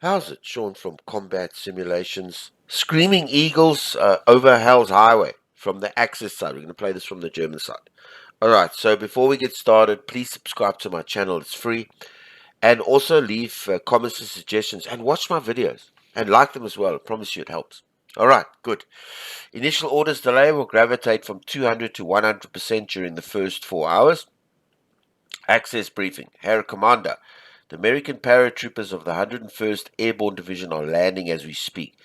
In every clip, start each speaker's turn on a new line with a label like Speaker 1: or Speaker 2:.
Speaker 1: How's it? Sean from Combat Simulations. Screaming Eagles over Hell's Highway from the Axis side. We're going to play this from the German side. Alright, so before we get started, please subscribe to my channel. It's free. And also leave comments and suggestions. And watch my videos. And like them as well. I promise you it helps. Alright, good. Initial orders delay will gravitate from 200 to 100% during the first 4 hours. Access briefing. Herr Commander, the American paratroopers of the 101st Airborne Division are landing as we speak.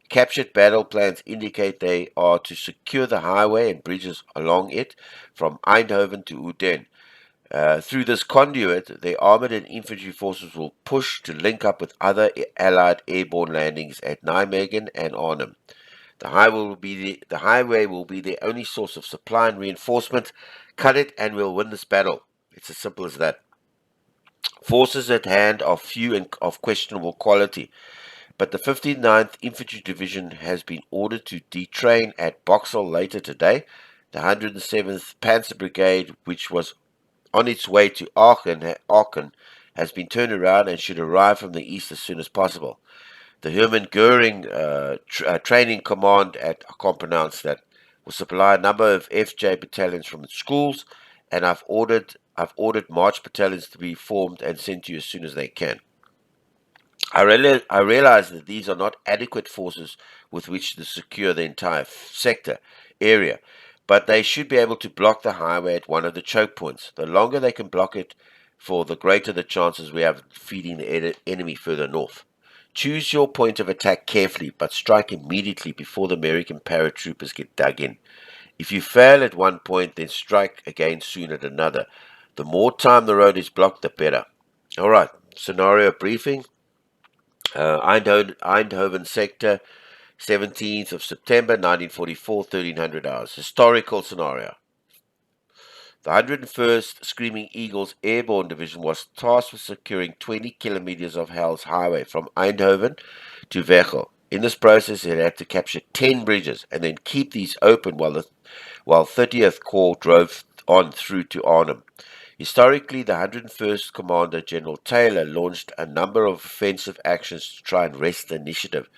Speaker 1: Captured battle plans indicate they are to secure the highway and bridges along it from Eindhoven to Uden. Through this conduit, the armored and infantry forces will push to link up with other Allied airborne landings at Nijmegen and Arnhem. The highway will be the only source of supply and reinforcement. Cut it and we'll win this battle. It's as simple as that. Forces at hand are few and of questionable quality, but the 59th Infantry Division has been ordered to detrain at Boxall later today. The 107th Panzer Brigade, which was on its way to Aachen, has been turned around and should arrive from the east as soon as possible. The Hermann Goering Training Command at, I can't pronounce that, will supply a number of FJ battalions from its schools, and I've ordered March battalions to be formed and sent to you as soon as they can. I realize that these are not adequate forces with which to secure the entire area, but they should be able to block the highway at one of the choke points. The longer they can block it, for the greater the chances we have of defeating the enemy further north. Choose your point of attack carefully, but strike immediately before the American paratroopers get dug in. If you fail at one point, then strike again soon at another. The more time the road is blocked, the better. All right, scenario briefing. Eindhoven sector, 17th of September 1944, 1300 hours. Historical scenario. The 101st Screaming Eagles Airborne Division was tasked with securing 20 kilometers of Hell's Highway from Eindhoven to Veghel. In this process, it had to capture 10 bridges and then keep these open while 30th Corps drove on through to Arnhem. Historically, the 101st Commander, General Taylor, launched a number of offensive actions to try and wrest the initiative.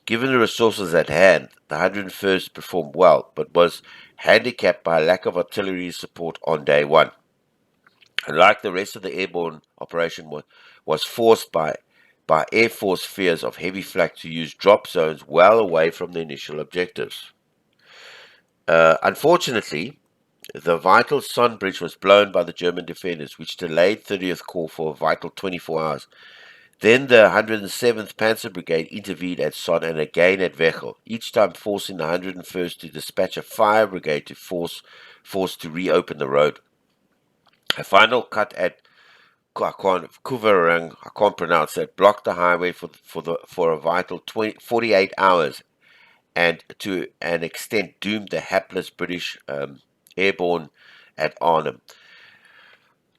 Speaker 1: Given the resources at hand, the 101st performed well, but was handicapped by a lack of artillery support on day one. Unlike the rest of the airborne operation, was forced by Air Force fears of heavy flak to use drop zones well away from the initial objectives. Unfortunately, the vital Son Bridge was blown by the German defenders, which delayed 30th Corps for a vital 24 hours. Then the 107th Panzer Brigade intervened at Son and again at Veghel, each time forcing the 101st to dispatch a fire brigade to force to reopen the road. A final cut at Kuverang, I can't pronounce that, blocked the highway for a vital 48 hours, and to an extent doomed the hapless British airborne at Arnhem.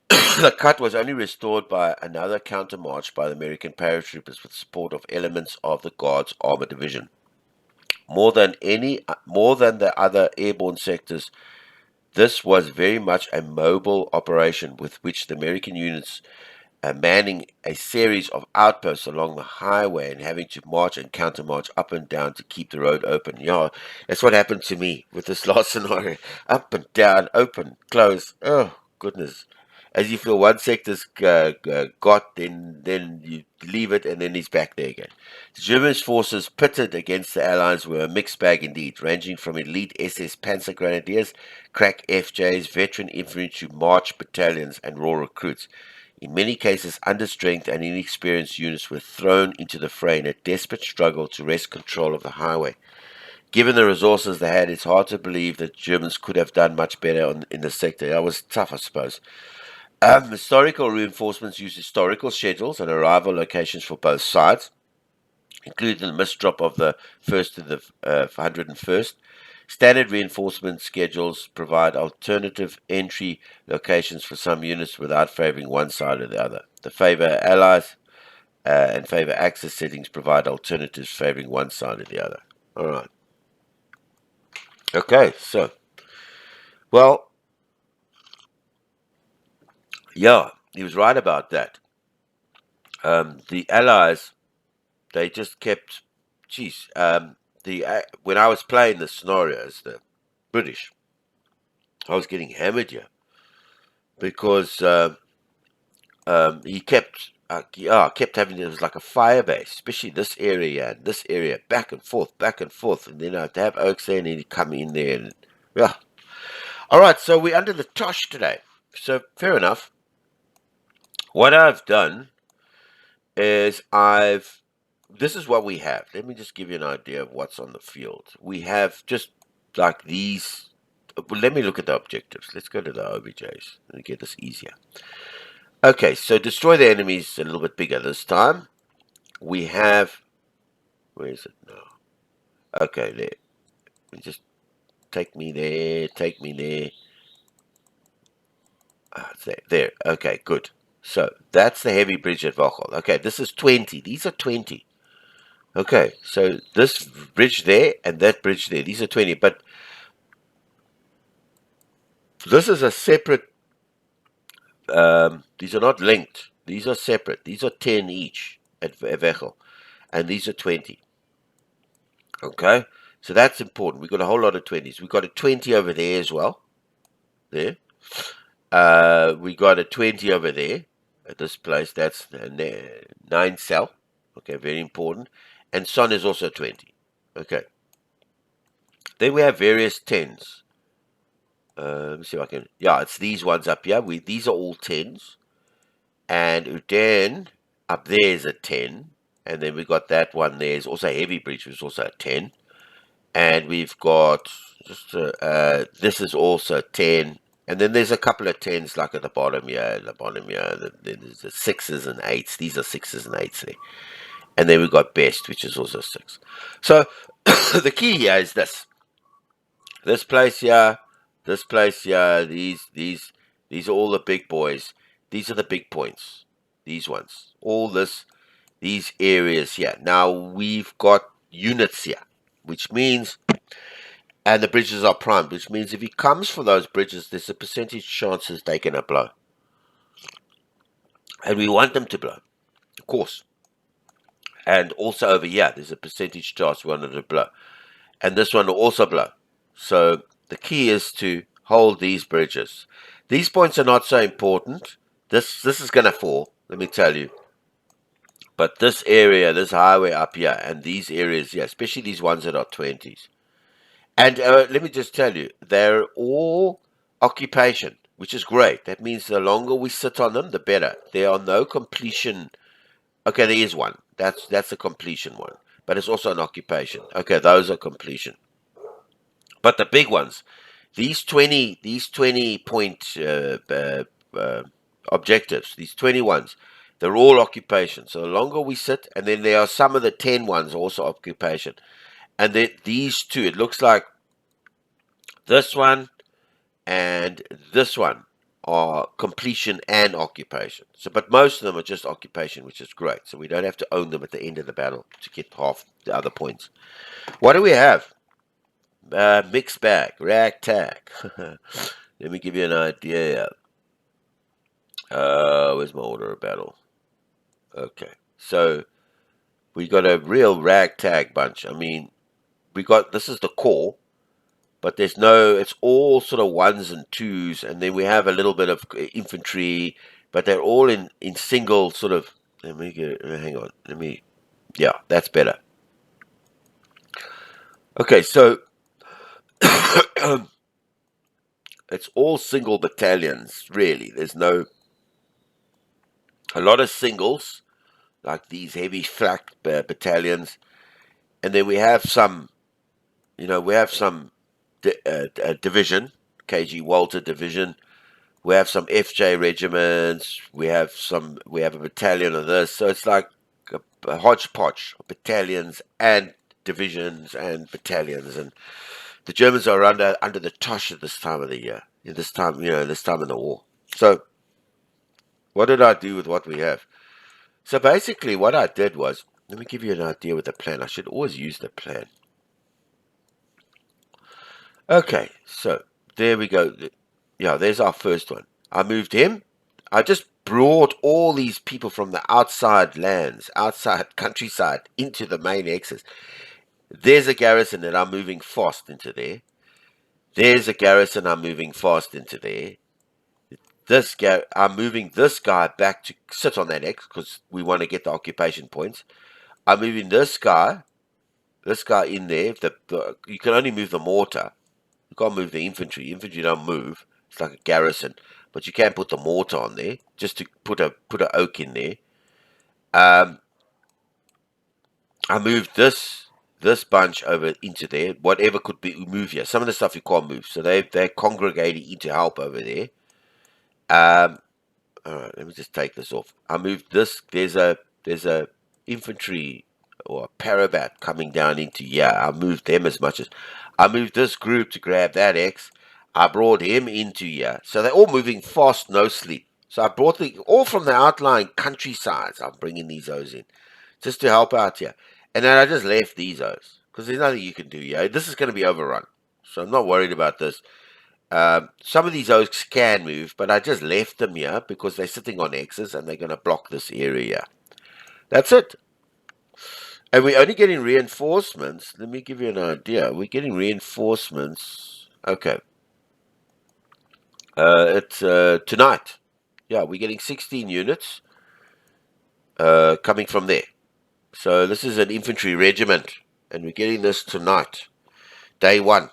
Speaker 1: The cut was only restored by another countermarch by the American paratroopers with support of elements of the Guards Armored Division. More than the other airborne sectors, this was very much a mobile operation with which the American units manning a series of outposts along the highway and having to march and countermarch up and down to keep the road open. Yeah, that's what happened to me with this last scenario. Up and down, open, close. Oh, goodness. As you feel one sector's got, then you leave it, and then he's back there again. The German forces pitted against the Allies were a mixed bag indeed, ranging from elite SS Panzer Grenadiers, crack FJs, veteran infantry to march battalions, and raw recruits. In many cases, understrength and inexperienced units were thrown into the fray in a desperate struggle to wrest control of the highway. Given the resources they had, it's hard to believe that Germans could have done much better in the sector. That was tough, I suppose. Historical reinforcements use historical schedules and arrival locations for both sides, including the misdrop of the 1st to the 101st. Standard reinforcement schedules provide alternative entry locations for some units without favoring one side or the other. The favor allies and favor access settings provide alternatives favoring one side or the other. All right. Okay, so, well, yeah, he was right about that. The Allies they just kept, geez, when I was playing the scenario as the British, I was getting hammered here because he kept having, it was like a fire base, especially this area and this area, back and forth, and then I'd have Oaks there, and he'd come in there, and yeah. All right, so we're under the Tosh today, so fair enough. What I've done is this is what we have. Let me just give you an idea of what's on the field. We have just like these. Let me look at the objectives. Let's go to the OBJs and get this easier. Okay, so destroy the enemies a little bit bigger this time. We have, where is it now? Okay, there. Just take me there. It's there. There. Okay, good. So that's the heavy bridge at Wachel. Okay, this is 20. These are 20. Okay, so this bridge there and that bridge there. These are 20, but this is a separate. These are not linked. These are separate. These are 10 each at Wachel, and these are 20. Okay, so that's important. We've got a whole lot of 20s. We've got a 20 over there as well. There. We got a 20 over there at this place. That's 9 cell. Okay, very important. And Son is also 20. Okay. Then we have various 10s. Let me see if I can. Yeah, it's these ones up here. These are all 10s. And Uden up there is a 10. And then we got that one there. Is also a heavy bridge, which is also a 10. And we've got this is also 10. And then there's a couple of 10s like at the bottom here, There's the 6s and 8s. These are 6s and 8s there. And then we've got best, which is also 6. So the key here is this. This place here, these are all the big boys. These are the big points. These ones. These areas here. Now we've got units here, which means, and the bridges are primed, which means if he comes for those bridges, there's a percentage chances they're going to blow. And we want them to blow, of course. And also over here, there's a percentage chance we want them to blow. And this one will also blow. So the key is to hold these bridges. These points are not so important. This is going to fall, let me tell you. But this area, this highway up here, and these areas here, especially these ones that are 20s. And let me just tell you, they're all occupation, which is great. That means the longer we sit on them, the better. There are no completion. Okay, there is one. That's a completion one. But it's also an occupation. Okay, those are completion. But the big ones, these 20 point objectives, these 20 ones, they're all occupation. So the longer we sit, and then there are some of the 10 ones also occupation. And then these two, it looks like this one and this one are completion and occupation. So, but most of them are just occupation, which is great. So we don't have to own them at the end of the battle to get half the other points. What do we have? Mixed bag, ragtag. Let me give you an idea. Where's my order of battle? Okay, so we got a real ragtag bunch. I mean, this is the core, but it's all sort of 1s and 2s, and then we have a little bit of infantry, but they're all in single sort of. Hang on. Yeah, that's better. Okay, so it's all single battalions, really. There's a lot of singles, like these heavy flak battalions, and then we have some, division, KG Walter division. We have some FJ regiments. We have a battalion of this. So it's like a hodgepodge of battalions and divisions and battalions, and the Germans are under the Tosh at this time of the year. This time in the war. So what did I do with what we have? So basically what I did was, let me give you an idea with the plan. I should always use the plan. Okay, so there we go. Yeah, there's our first one. I moved him. I just brought all these people from the outside lands, outside countryside, into the main axis. There's a garrison that I'm moving fast into there. There's a garrison I'm moving fast into there. I'm moving this guy back to sit on that X because we want to get the occupation points. I'm moving this guy in there. You can only move the mortar. You can't move the infantry. Infantry don't move. It's like a garrison, but you can put the mortar on there just to put an oak in there. I moved this bunch over into there. Whatever could be move here. Some of the stuff you can't move, so they're congregating into help over there. All right, let me just take this off. I moved this. There's a infantry or a parabat coming down into here. I moved them as much as I moved this group to grab that X. I brought him into here. So they're all moving fast, no sleep. So I brought all from the outlying countrysides. I'm bringing these O's in just to help out here. And then I just left these O's because there's nothing you can do here. This is going to be overrun. So I'm not worried about this. Some of these Oaks can move, but I just left them here because they're sitting on X's and they're going to block this area. That's it. And we're only getting reinforcements. Let me give you an idea. We're getting reinforcements. Okay. It's tonight. Yeah, we're getting 16 units coming from there. So this is an infantry regiment, and we're getting this tonight. Day 1.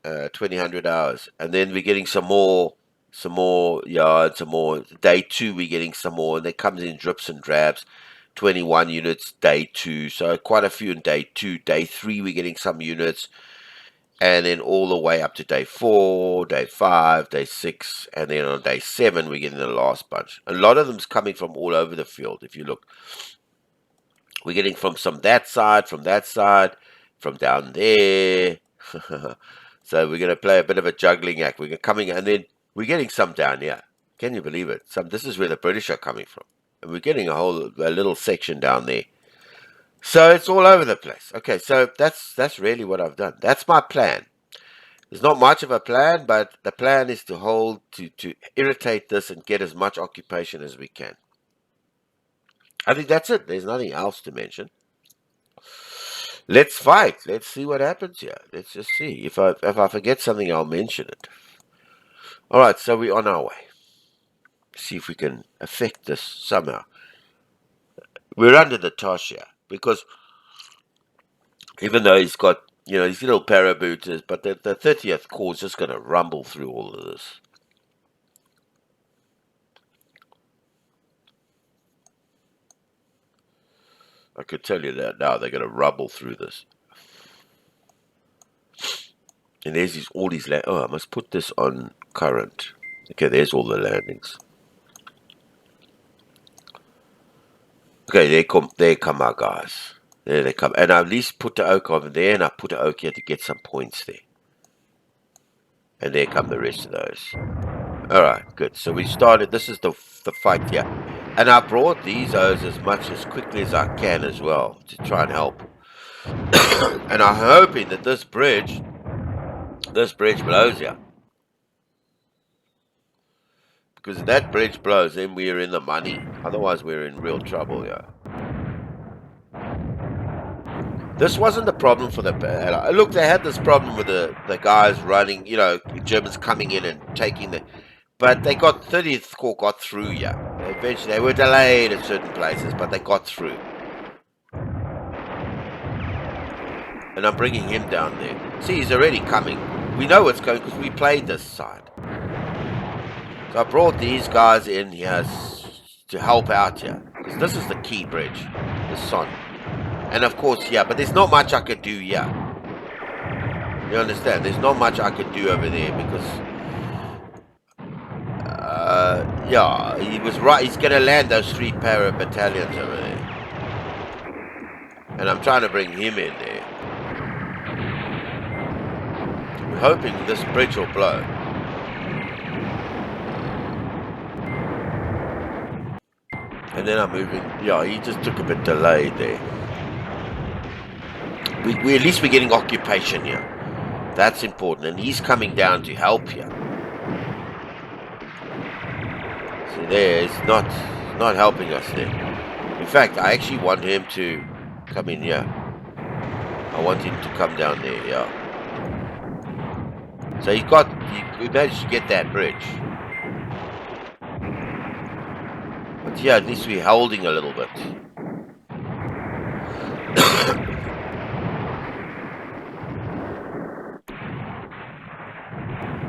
Speaker 1: 2,000 hours, and then we're getting some more yards, some more. Day 2 we're getting some more, and it comes in drips and drabs. 21 units day 2, so quite a few in day 2. Day 3 we're getting some units, and then all the way up to day 4, day 5, day 6, and then on day 7 we're getting the last bunch. A lot of them's coming from all over the field. If you look, we're getting from that side, from down there. So we're going to play a bit of a juggling act. We're coming, and then we're getting some down here. Can you believe it? This is where the British are coming from. And we're getting a little section down there. So it's all over the place. Okay, so that's really what I've done. That's my plan. There's not much of a plan, but the plan is to irritate this and get as much occupation as we can. I think that's it. There's nothing else to mention. Let's fight. Let's see what happens here. Let's just see. If I forget something, I'll mention it. All right, so we're on our way. See if we can affect this somehow. We're under the tosh here because even though he's got these little parabooters, but the 30th Corps is just going to rumble through all of this. I could tell you that now. They're going to rumble through this. And there's all these I must put this on current. Okay, there's all the landings. Okay, there come our guys. There they come. And I at least put the oak over there, and I put the oak here to get some points there. And there come the rest of those. Alright, good. So we started. This is the fight here. And I brought these O's as quickly as I can as well to try and help. And I'm hoping that this bridge blows here. Because if that bridge blows, then we're in the money. Otherwise, we're in real trouble here. This wasn't the problem for the... Look, they had this problem with the guys running, Germans coming in and taking the... But they 30th Corps got through here. Eventually, they were delayed at certain places, but they got through. And I'm bringing him down there. See, he's already coming. We know what's going because we played this side. So I brought these guys in here to help out here. Because this is the key bridge. The Son. And of course, but there's not much I could do here. You understand? There's not much I could do over there because... he was right. He's going to land those 3 para battalions over there. And I'm trying to bring him in there. We're hoping this bridge will blow. And then I'm moving. He just took a bit delayed there. We at least we're getting occupation here. That's important. And he's coming down to help here. So there is not helping us there. In fact, I actually want him to come in here. I want him to come down there, yeah. So he managed to get that bridge. But yeah, at least we're holding a little bit.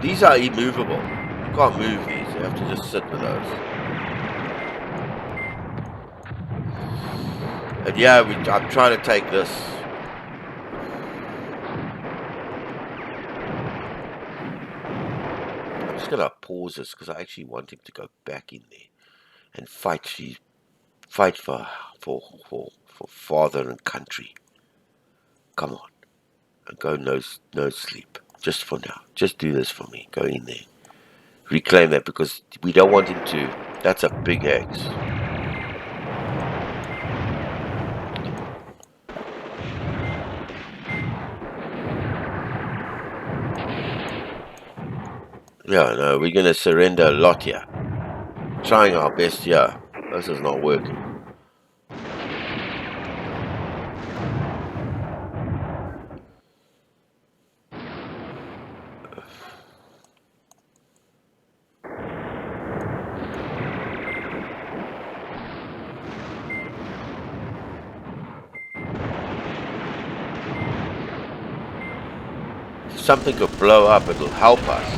Speaker 1: These are immovable. You can't move these. You have to just sit with those. And yeah, I'm trying to take this. I'm just going to pause this because I actually want him to go back in there and fight for father and country. Come on. And go no sleep. Just for now. Just do this for me. Go in there. Reclaim that because we don't want him to. That's a big X. Yeah, no, we're going to surrender a lot here. Trying our best here. This is not working. If something could blow up, it'll help us.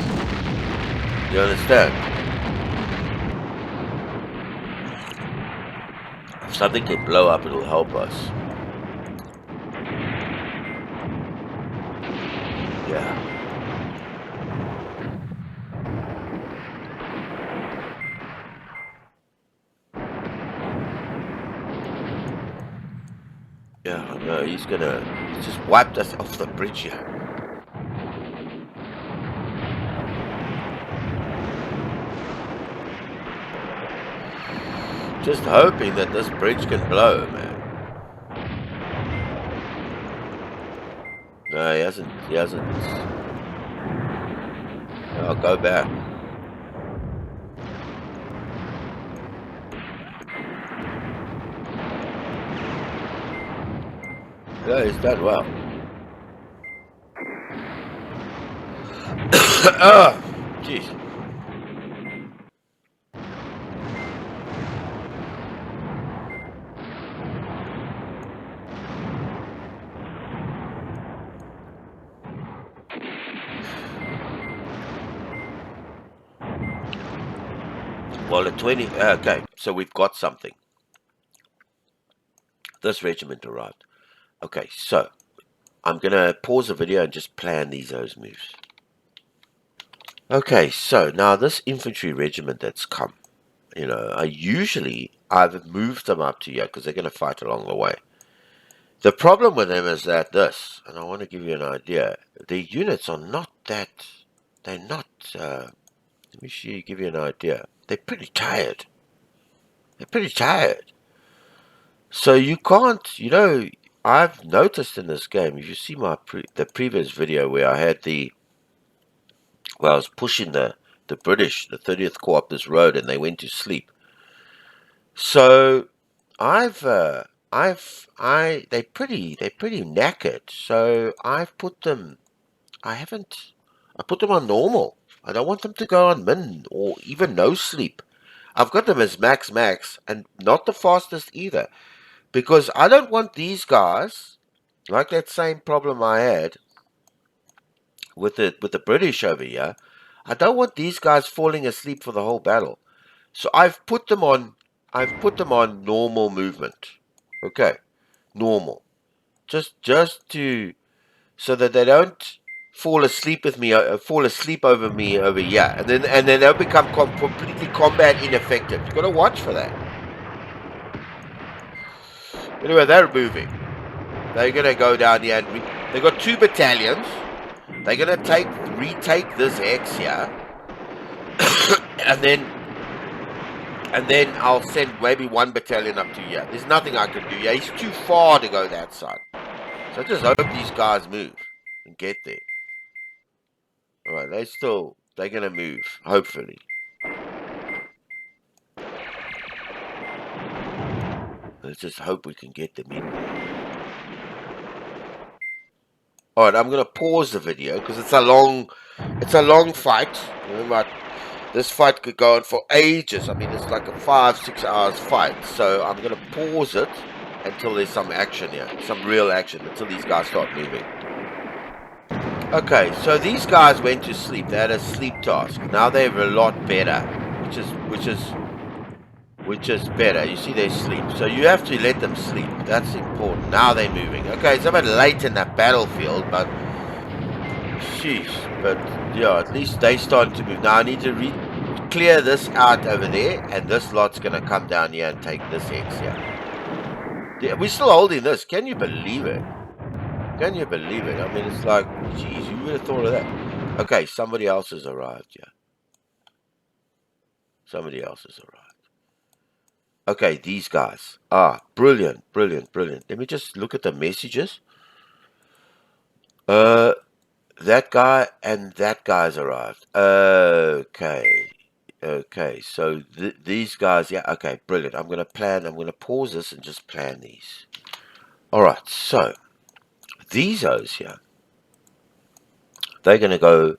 Speaker 1: You understand? If something can blow up, it'll help us. Yeah. Yeah, no, he's just wiped us off the bridge here. Just hoping that this bridge can blow, man. No, he hasn't. I'll go back. Yeah, he's done well. Oh, jeez. Well, at 20, okay, so we've got something. This regiment arrived. Okay, so I'm going to pause the video and just plan those moves. Okay, so now this infantry regiment that's come, I've moved them up to here because they're going to fight along the way. The problem with them is that and I want to give you an idea, the units are not that, they're not, let me give you an idea. They're pretty tired. So you can't, I've noticed in this game, if you see the previous video where I was pushing the British, the 30th Corps up this road and they went to sleep. So they're pretty knackered. So I put them on normal. I don't want them to go on min or even no sleep. I've got them as max and not the fastest either. Because I don't want these guys, like that same problem I had with the British over here, I don't want these guys falling asleep for the whole battle. So I've put them on normal movement. Okay. Normal. Just so that they don't fall asleep over me over here. And then they'll become completely combat ineffective. You've got to watch for that. Anyway, they're moving. They're going to go down here and they've got 2 battalions. They're going to retake this X here. and then I'll send maybe 1 battalion up to here. There's nothing I can do here. He's too far to go that side. So I just hope these guys move and get there. Alright, they're going to move, hopefully. Let's just hope we can get them in. Alright, I'm going to pause the video because it's a long fight. Remember, this fight could go on for ages. I mean, it's like a 5-6 hours fight. So I'm going to pause it until there's some action here, some real action, until these guys start moving. Okay, so these guys went to sleep. They had a sleep task. Now they're a lot better, which is better. You see, they sleep. So you have to let them sleep. That's important. Now they're moving. Okay, it's a bit late in that battlefield, but sheesh. But yeah, at least they started to move. Now I need to clear this out over there, and this lot's gonna come down here and take this X here. Yeah, we're still holding this. Can you believe it? Can you believe it? I mean, it's like, geez, who would have thought of that? Okay, somebody else has arrived, yeah. Somebody else has arrived. Okay, these guys. Ah, brilliant, brilliant, brilliant. Let me just look at the messages. That guy and that guy's arrived. Okay. Okay, so these guys, yeah, okay, brilliant. I'm going to pause this and just plan these. Alright, so these O's here, they're going to go,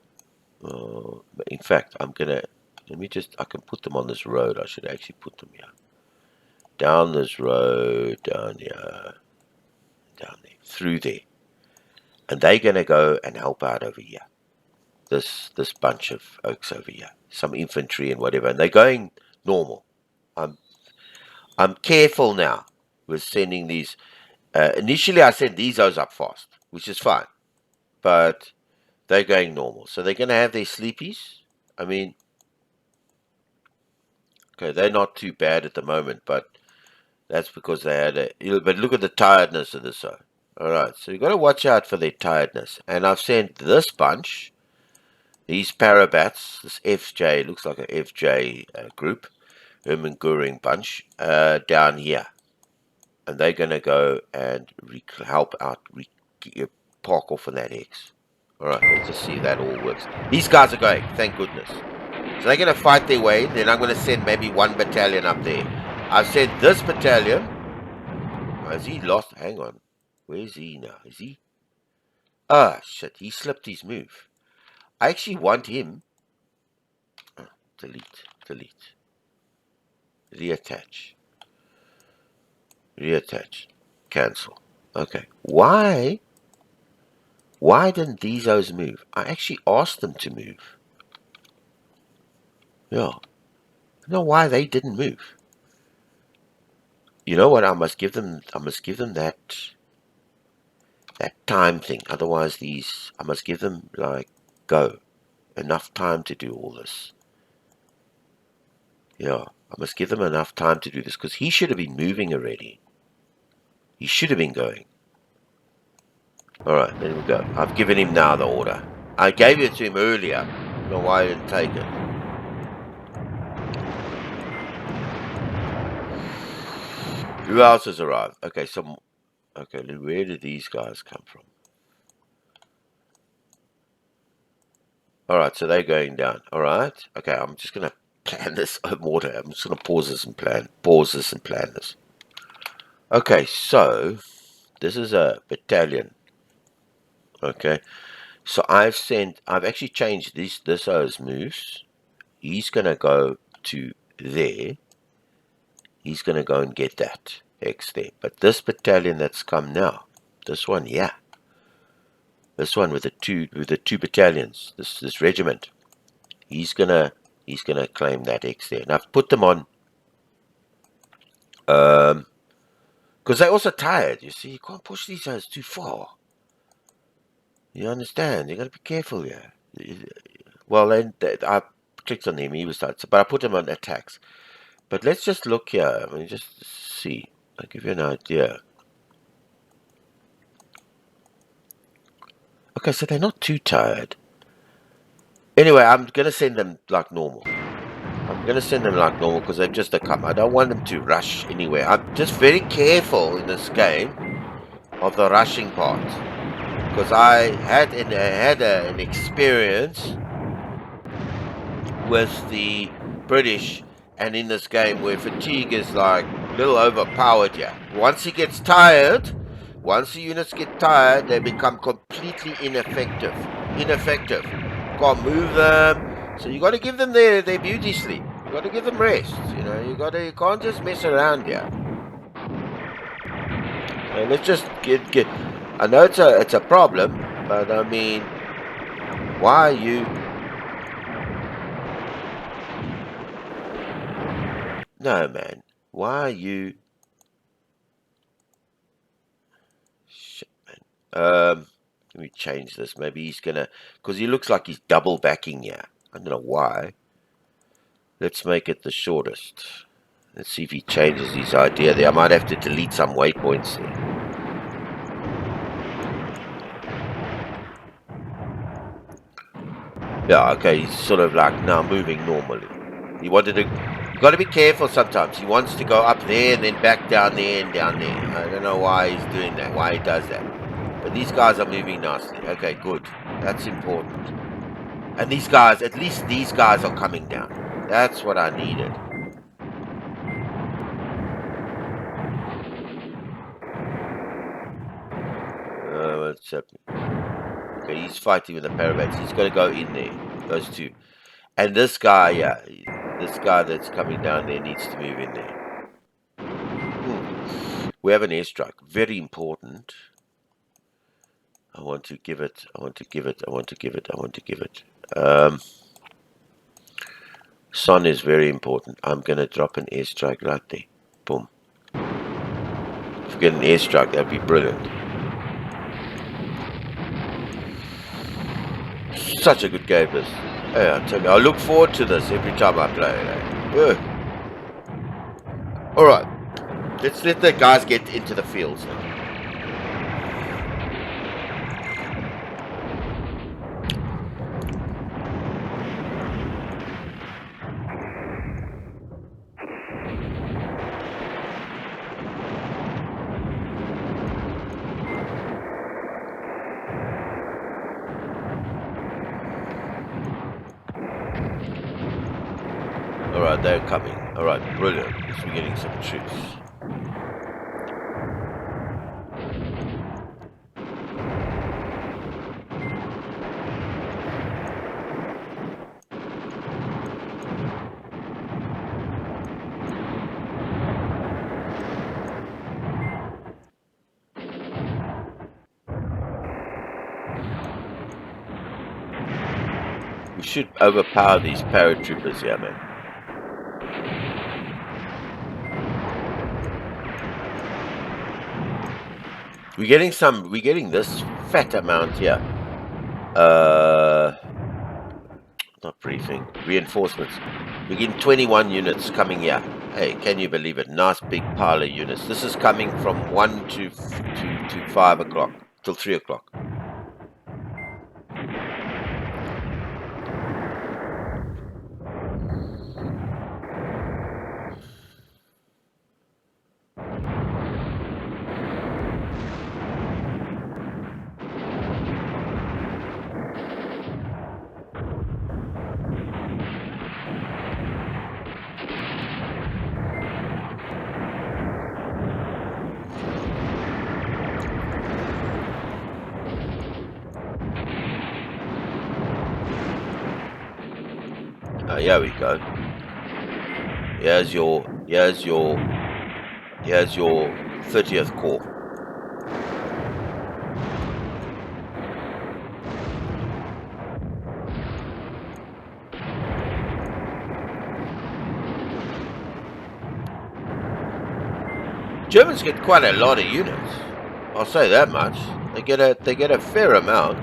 Speaker 1: in fact, I can put them on this road. I should actually put them here. Down this road, down here, down there, through there. And they're going to go and help out over here. This bunch of oaks over here. Some infantry and whatever. And they're going normal. I'm careful now with sending these. Initially, I sent these O's up fast, which is fine. But they're going normal. So they're going to have their sleepies. I mean, okay, they're not too bad at the moment, but that's because they had but look at the tiredness of this O. Alright, so you've got to watch out for their tiredness. And I've sent this bunch, these Parabats, this FJ, looks like an FJ group, Hermann Goering bunch, down here. And they're going to go and help out, park off on that X. Alright, let's just see if that all works. These guys are going, thank goodness. So they're going to fight their way, then I'm going to send maybe one battalion up there. I've sent this battalion. Has he lost? Hang on. Where is he now? Is he? Ah, shit. He slipped his move. I actually want him. Oh, delete. Reattach. Cancel. Okay. Why didn't these O's move? I actually asked them to move. Yeah. I don't know why they didn't move. You know what? I must give them that time thing. Otherwise, I must give them enough time to do all this. Yeah, I must give them enough time to do this because he should have been moving already. He should have been going. All right, there we go. I've given him now the order. I gave it to him earlier. I don't know why I didn't take it. Who else has arrived? Okay, where did these guys come from? Alright, so they're going down. Alright. Okay, I'm just going to plan this. I'm just going to pause this and plan this. Okay, so this is a battalion. Okay. So I've actually changed this O's moves. He's going to go to there. He's going to go and get that X there. But this battalion that's come now, this one, yeah. This one with the two battalions, this regiment, he's gonna claim that X there. And I've put them on because they're also tired, you see. You can't push these guys too far. You understand? You gotta be careful here. Well, then I clicked on him, he was tired. But I put him on attacks. But let's just look here. I mean, just see. I'll give you an idea. Okay, so they're not too tired. Anyway, I'm going to send them like normal. Because they've just come. I don't want them to rush anywhere. I'm just very careful in this game of the rushing part. Because I had an experience with the British and in this game where fatigue is like little overpowered here. Once he gets tired, once the units get tired, they become completely ineffective. Can't move them. So you got to give them their beauty sleep. You got to give them rest. You know, you can't just mess around here. So let's just get. I know it's a problem, but I mean, why are you? No, man. Why are you? Shit, man. Let me change this. Maybe he's gonna, because he looks like he's double backing here. I don't know why. Let's make it the shortest. Let's see if he changes his idea there. I might have to delete some waypoints there. Yeah, okay, he's sort of like now moving normally. He wanted to. You got to be careful sometimes. He wants to go up there and then back down there and down there. I don't know why he's doing that, why he does that. But these guys are moving nicely. Okay, good. That's important. And these guys, at least these guys are coming down. That's what I needed. What's happening? Okay, he's fighting with the parabats. He's got to go in there. Those two. And this guy, yeah. This guy that's coming down there needs to move in there. We have an airstrike. Very important. I want to give it. Sun is very important. I'm going to drop an airstrike right there. Boom. If we get an airstrike, that'd be brilliant. Such a good game, this. Yeah, I tell you, I look forward to this every time I play. Alright. Let's let the guys get into the fields now. Alright, they're coming. Alright, brilliant. We're getting some troops. We should overpower these paratroopers here, man. We're getting this fat amount here. Not briefing, reinforcements. We're getting 21 units coming here. Hey, can you believe it? Nice big pile of units. This is coming from 1 to 5 o'clock, till 3 o'clock. Here we go. Here's your 30th Corps. Germans get quite a lot of units. I'll say that much. They get a fair amount.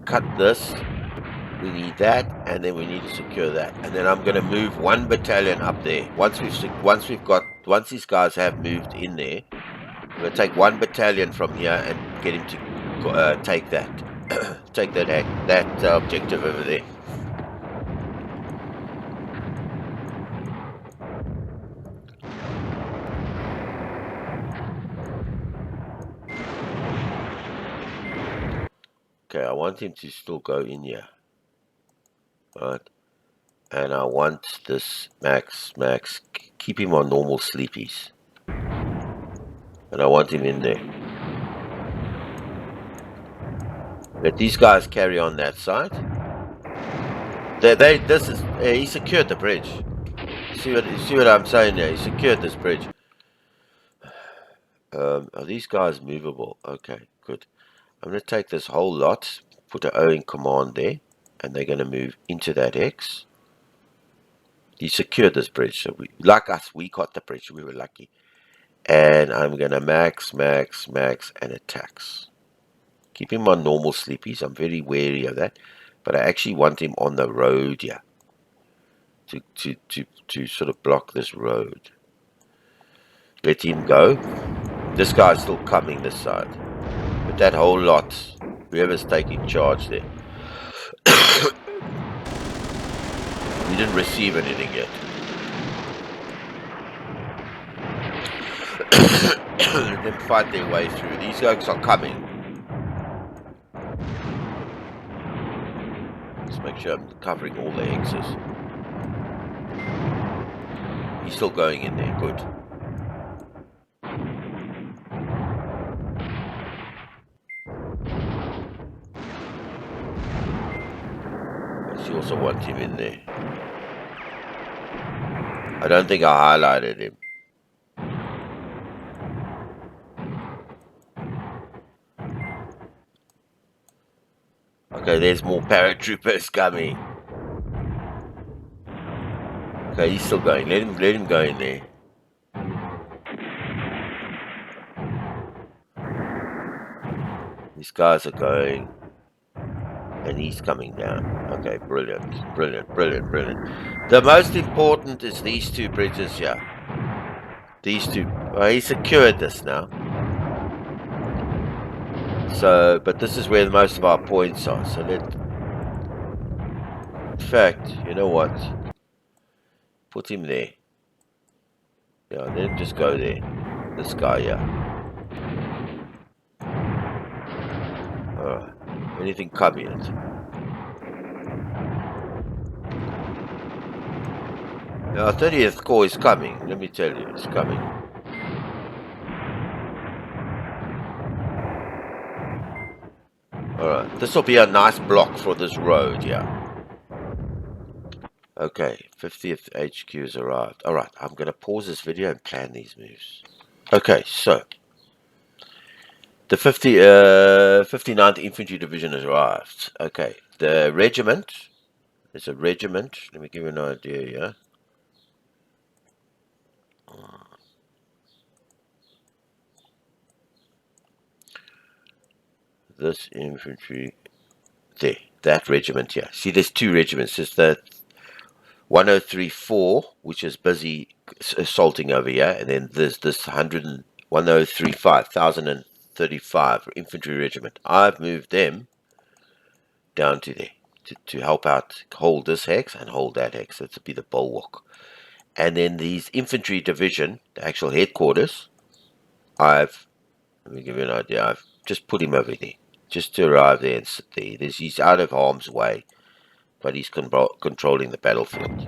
Speaker 1: Cut this. We need that, and then we need to secure that, and then I'm going to move one battalion up there. Once these guys have moved in there, I'm going to take one battalion from here and get him to take that, take that objective over there. Okay, I want him to still go in here. Right. And I want this Max, keep him on normal sleepies. And I want him in there. Let these guys carry on that side. He secured the bridge. See what I'm saying there? He secured this bridge. Are these guys movable? Okay, good. I'm going to take this whole lot, put an O in command there, and they're going to move into that X. He secured this bridge, so we got the bridge. We were lucky. And I'm going to max, and attacks. Keep him on normal sleepies. I'm very wary of that. But I actually want him on the road here. To sort of block this road. Let him go. This guy's still coming this side. But that whole lot, whoever's taking charge there. We didn't receive anything yet. Let them fight their way through. These guys are coming. Let's make sure I'm covering all the X's. He's still going in there. Good. I also want him in there. I don't think I highlighted him. Okay, there's more paratroopers coming. Okay, he's still going. Let him go in there. These guys are going. And he's coming down. Okay, brilliant. The most important is these two bridges here. These two. Well, he secured this now. So, but this is where most of our points are. So in fact, you know what? Put him there. Yeah, let him just go there. This guy here. Anything coming in? Now, 30th Corps is coming. Let me tell you, it's coming. Alright, this will be a nice block for this road, yeah. Okay, 50th HQ has arrived. Alright, I'm going to pause this video and plan these moves. Okay, so the 59th Infantry Division has arrived. Okay, the regiment, it's a regiment, let me give you an idea here. This infantry, there, that regiment here. See, there's two regiments. There's the 1034, which is busy assaulting over here, and then there's this 1035 infantry regiment. I've moved them down to there to help out, hold this hex and hold that hex. That would be the bulwark. And then these infantry division, the actual headquarters, let me give you an idea, I've just put him over there, just to arrive there and sit there. He's out of harm's way, but he's controlling the battlefield.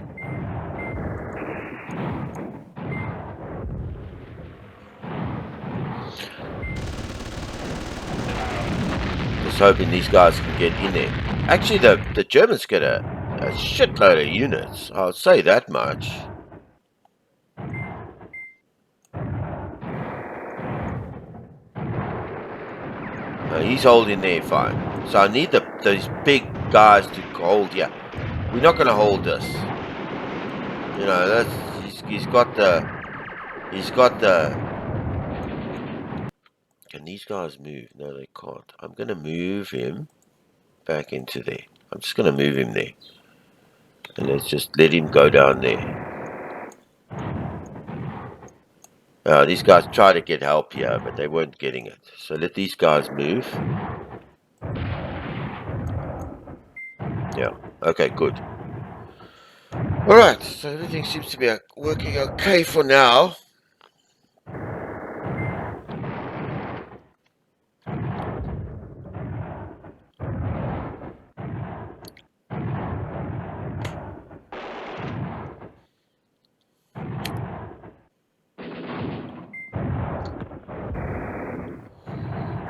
Speaker 1: Just hoping these guys can get in there. Actually, the Germans get a shitload of units, I'll say that much. He's holding there fine. So I need those big guys to hold here. We're not going to hold this. You know, he's got the. Can these guys move? No, they can't. I'm going to move him back into there. I'm just going to move him there. And let's just let him go down there. These guys try to get help here, but they weren't getting it. So let these guys move. Yeah. Okay, good. Alright, so everything seems to be working okay for now.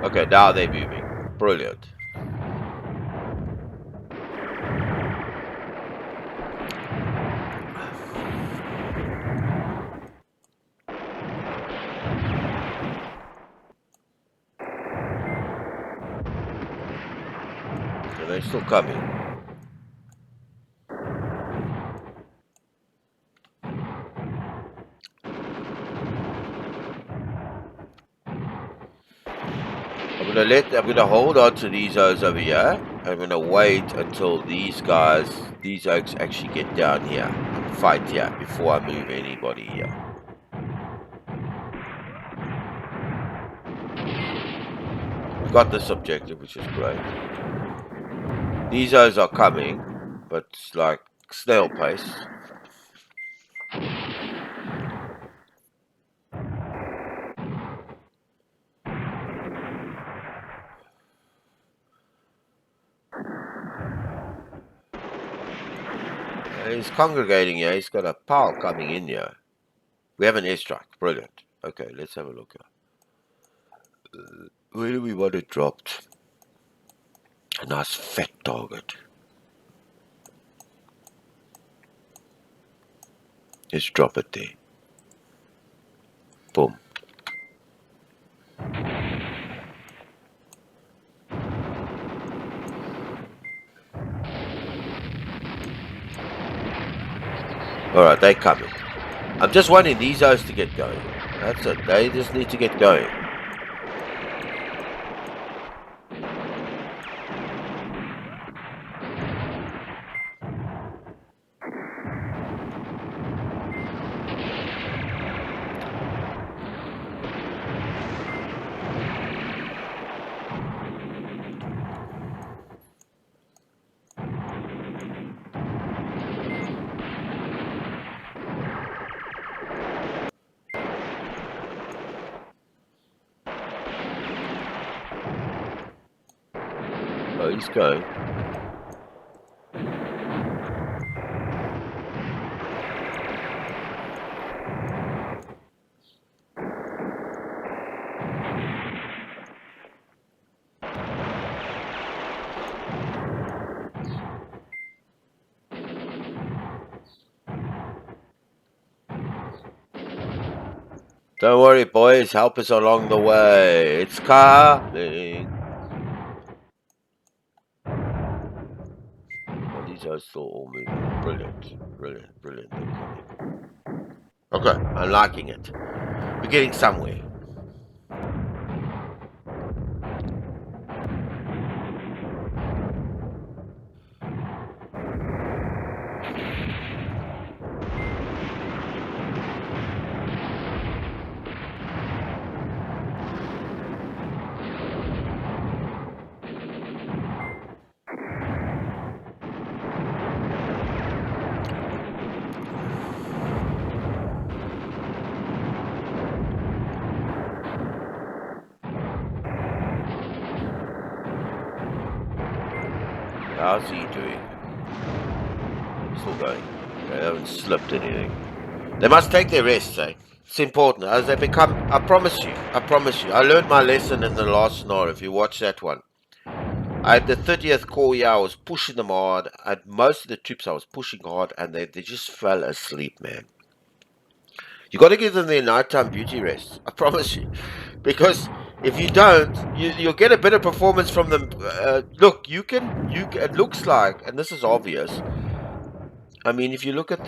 Speaker 1: Okay, now they're moving. Brilliant. So they're still coming. I'm gonna hold on to these guys over here. I'm gonna wait until these oaks actually get down here and fight here before I move anybody here. We've got this objective, which is great. These guys are coming, but it's like snail pace. He's congregating here. He's got a pile coming in here. We have an airstrike. Brilliant. Okay, let's have a look here. Where do we want it dropped? A nice fat target. Let's drop it there. Boom. Alright, they're coming. I'm just wanting these guys to get going. That's it. They just need to get going. Oh, he's going. Don't worry, boys. Help us along the way. It's coming. Well, these are still all moving. Brilliant. Brilliant. Brilliant. They're coming. Okay, I'm liking it. We're getting somewhere. How's he doing? Still going. They haven't slipped anything. They must take their rest, eh? It's important. As they become, I promise you. I learned my lesson in the last scenario. If you watch that one, I had the 30th Corps here. I was pushing them hard. Most of the troops I was pushing hard, and they just fell asleep, man. You got to give them their nighttime beauty rest. I promise you, because if you don't, you'll get a better performance from them. Look, you can. It looks like, and this is obvious. I mean, if you look at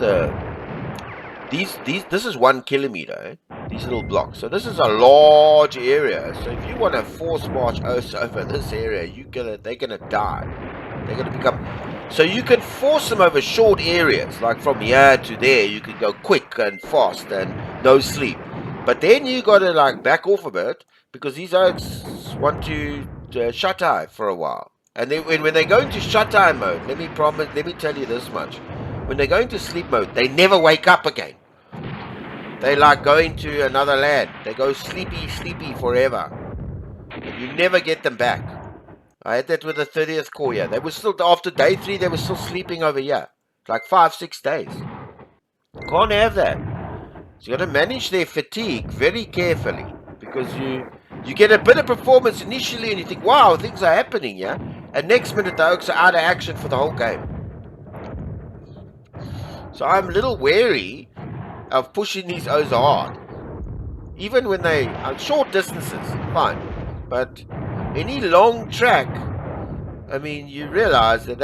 Speaker 1: this is 1 kilometer. These little blocks. So this is a large area. So if you want to force march over this area, they're gonna die. They're going to become... So you can force them over short areas, like from here to there. You can go quick and fast and no sleep. But then you got to like back off a bit because these oaks want to shut eye for a while. And then when they go into shut eye mode, let me tell you this much. When they go into sleep mode, they never wake up again. They like going to another land. They go sleepy forever. And you never get them back. I had that with the 30th Corps here. They were still, after day 3, they were still sleeping over here. Like 5-6 days. You can't have that. So you got to manage their fatigue very carefully. Because you get a bit of performance initially and you think, wow, things are happening here. And next minute the Oaks are out of action for the whole game. So I'm a little wary of pushing these O's hard. Even when they are short distances, fine. But any long track, I mean, you realize that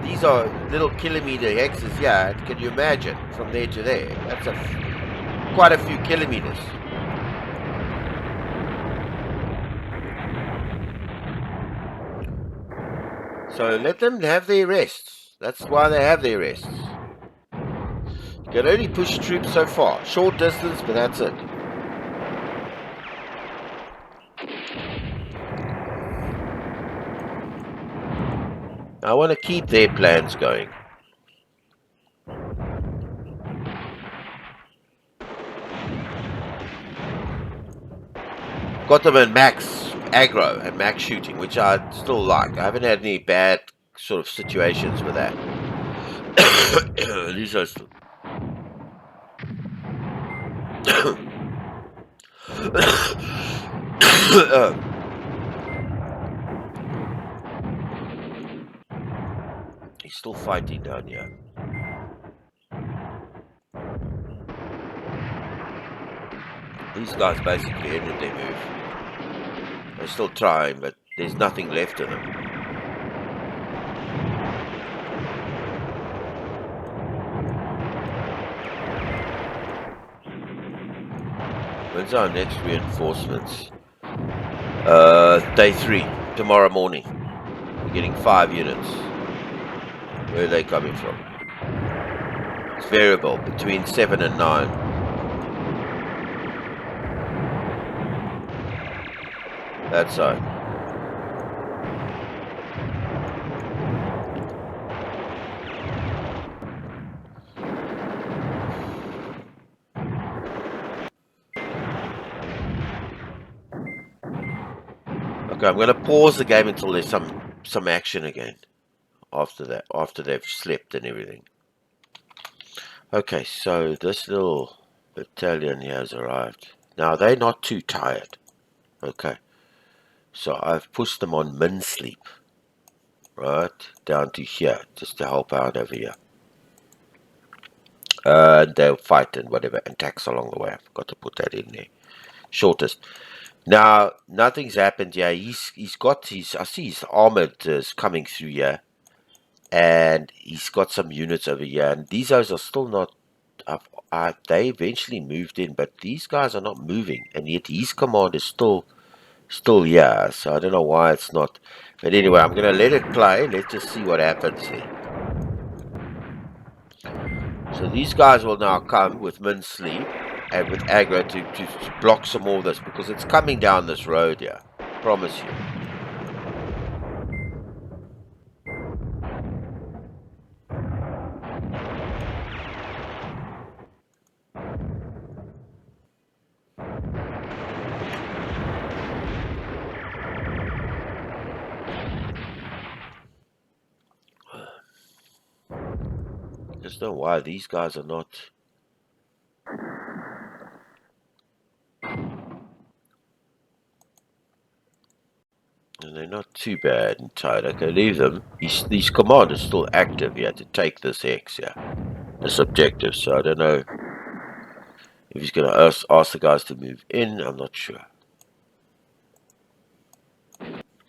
Speaker 1: these are little kilometer hexes. Yeah, can you imagine from there to there? That's quite a few kilometers. So let them have their rests. That's why they have their rests. You can only push troops so far. Short distance, but that's it. I want to keep their plans going. Got them in max aggro and max shooting, which I still like. I haven't had any bad sort of situations with that. These are still... He's still fighting down here. These guys basically ended their move. They're still trying, but there's nothing left of them. When's our next reinforcements? Day 3, tomorrow morning. We're getting 5 units. Where are they coming from? It's variable, between 7 and 9. That side. Okay, I'm going to pause the game until there's some action again. After that, after they've slept and everything. Okay, so this little battalion here has arrived. Now, they're not too tired. Okay. So I've pushed them on min sleep. Right? Down to here. Just to help out over here. They'll fight and whatever. And tax along the way. I've got to put that in there. Shortest. Now, nothing's happened here. He's got his... I see his armored is coming through here. And he's got some units over here. And these guys are still not... they eventually moved in. But these guys are not moving. And yet his command is still here. So I don't know why it's not. But anyway, I'm going to let it play. Let's just see what happens here. So these guys will now come with min sleep and with aggro to block some more of this. Because it's coming down this road here. I promise you. I just don't know why these guys are not. And they're not too bad and tight. Okay, leave them. These command is still active here to take this hex here. This objective. So I don't know if he's going to ask the guys to move in. I'm not sure.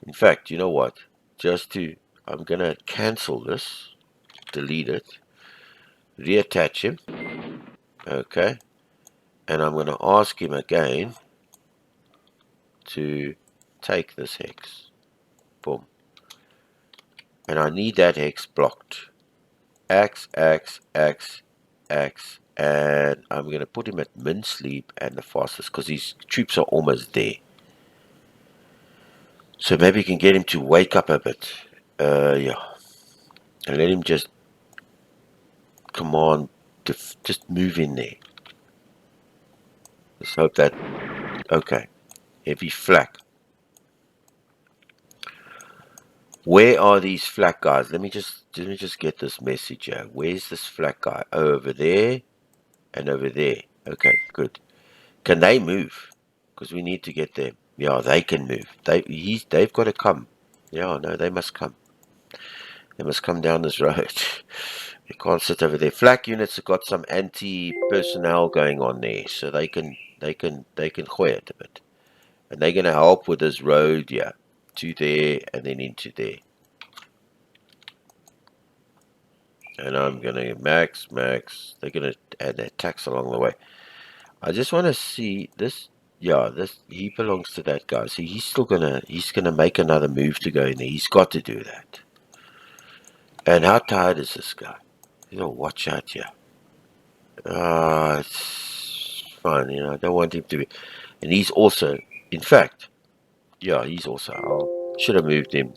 Speaker 1: In fact, you know what? I'm going to cancel this. Delete it. Reattach him. Okay. And I'm going to ask him again to take this hex. Boom. And I need that hex blocked. X, X, X, X. And I'm going to put him at min sleep and the fastest because his troops are almost there. So maybe you can get him to wake up a bit. Yeah. And let him just command to just move in there. Let's hope that... Okay. Heavy flak. Where are these flak guys? Let me just get this message here. Where's this flak guy? Oh, over there and over there. Okay, good. Can they move? Because we need to get them. Yeah, they can move. They've got to come. Yeah, no, they must come. They must come down this road. They can't sit over there. Flak units have got some anti-personnel going on there, so they can hoy it a bit. And they're going to help with this road, yeah, to there and then into there. And I'm going to max. They're going to add their tax along the way. I just want to see this. Yeah, he belongs to that guy. See, he's gonna make another move to go in there. He's got to do that. And how tired is this guy? Watch out here. It's fine, I don't want him to be. And he's also, in fact, yeah, he's also. I should have moved him.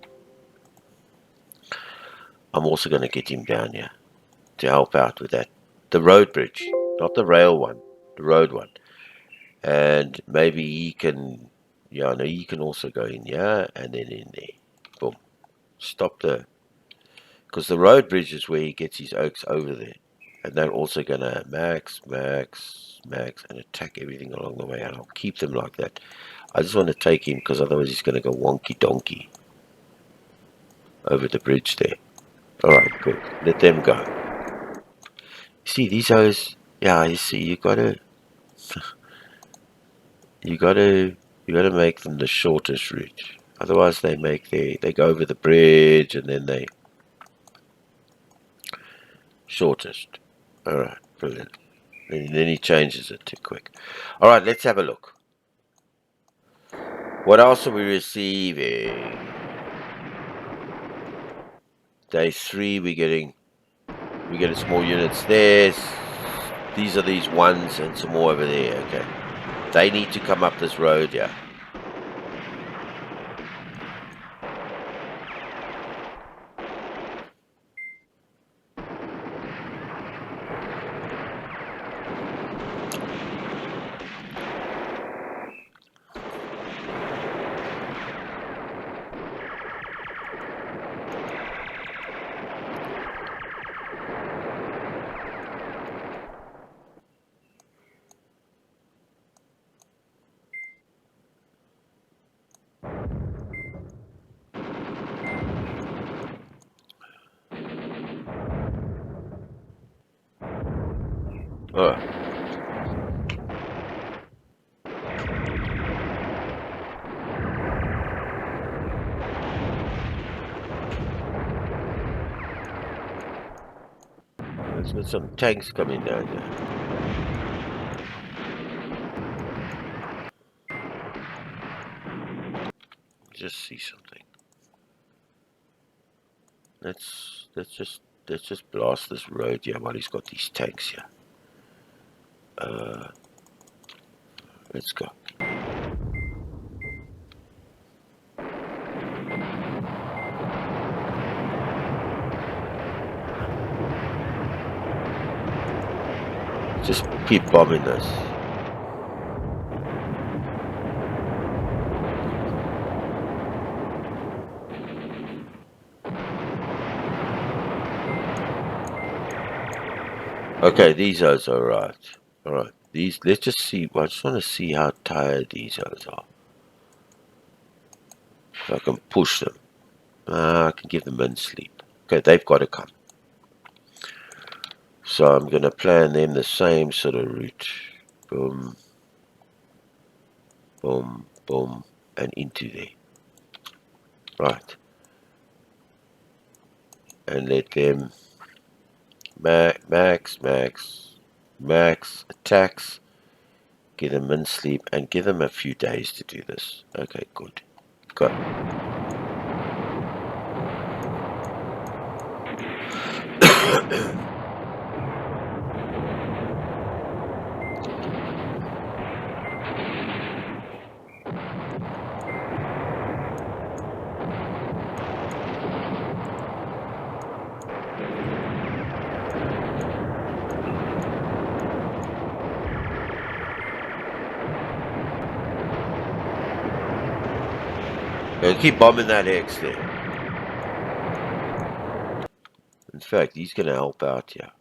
Speaker 1: I'm also going to get him down here to help out with that. The road bridge, not the rail one, the road one. And maybe he can, yeah, no, he can also go in here and then in there. Boom. Stop because the road bridge is where he gets his oaks over there. And they're also going to max, and attack everything along the way. And I'll keep them like that. I just want to take him because otherwise he's going to go wonky donkey over the bridge there. Alright, good. Let them go. You see, these guys, yeah, you see, you gotta make them the shortest route. Otherwise they go over the bridge and then they shortest. Alright, brilliant. And then he changes it too quick. Alright, let's have a look. What else are we receiving? Day 3 we're getting small units there. These are these ones and some more over there. Okay. They need to come up this road, yeah. Alright. There's got some tanks coming down there. Just see something. Let's just blast this road here while he's got these tanks here. Let's go. Just keep bombing this. Okay, these guys are right. Alright, these, let's just see. I just want to see how tired these guys are. If I can push them. I can give them in sleep. Okay, they've got to come. So I'm going to plan them the same sort of route. Boom. Boom, boom, and into there. Right. And let them max attacks. Give them in sleep and give them a few days to do this. Okay, good. Go. Keep bombing that X there. In fact, he's going to help out here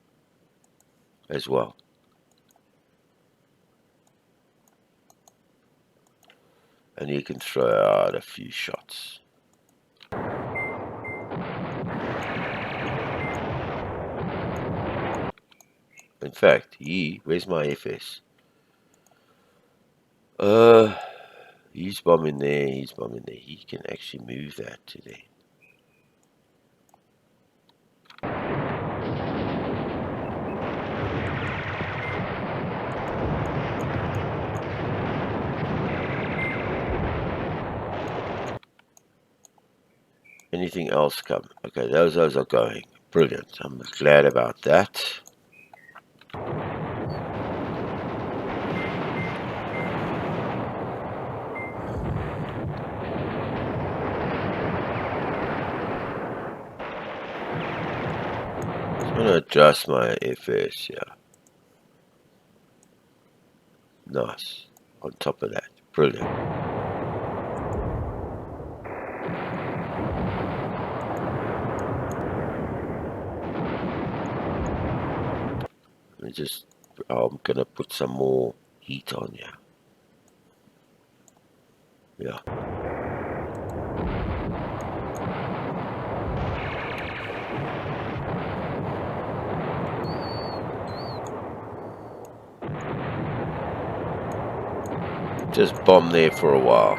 Speaker 1: as well. And he can throw out a few shots. In fact, where's my FS? He's bombing there, He can actually move that to there. Anything else come? Okay, those are going. Brilliant. I'm glad about that. I'm going to adjust my FS here. Nice. On top of that. Brilliant. I'm going to put some more heat on here. Yeah. Just bomb there for a while.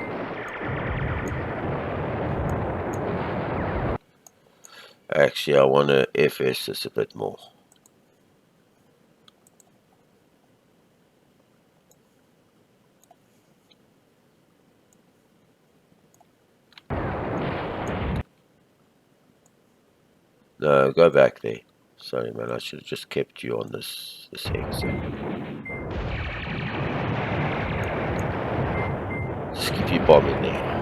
Speaker 1: Actually, I want to FS this a bit more. No, go back there. Sorry, man. I should have just kept you on this exit. Just keep you bombing there.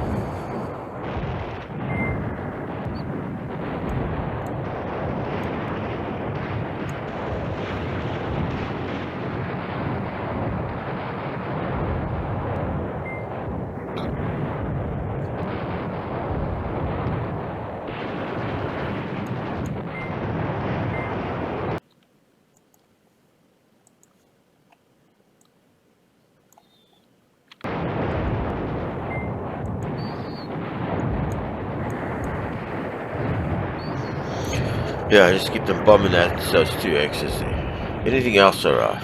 Speaker 1: Yeah, just keep them bombing at those two X's there. Anything else arrive?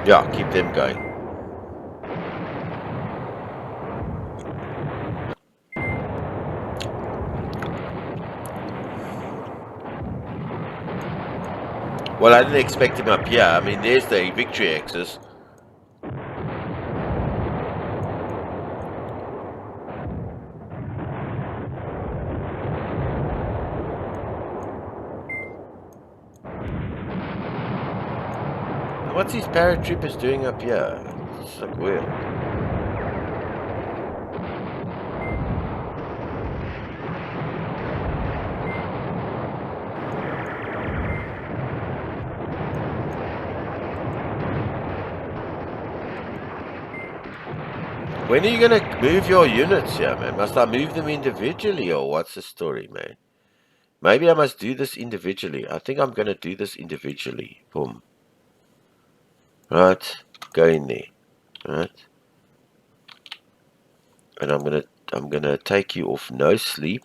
Speaker 1: Yeah, keep them going. Well, I didn't expect him up here. I mean, there's the victory X's. What's these paratroopers doing up here? It's like weird. When are you going to move your units here, man? Must I move them individually, or what's the story, man? Maybe I must do this individually. I think I'm going to do this individually. Boom. Right. Go in there. Right. And I'm gonna take you off no sleep.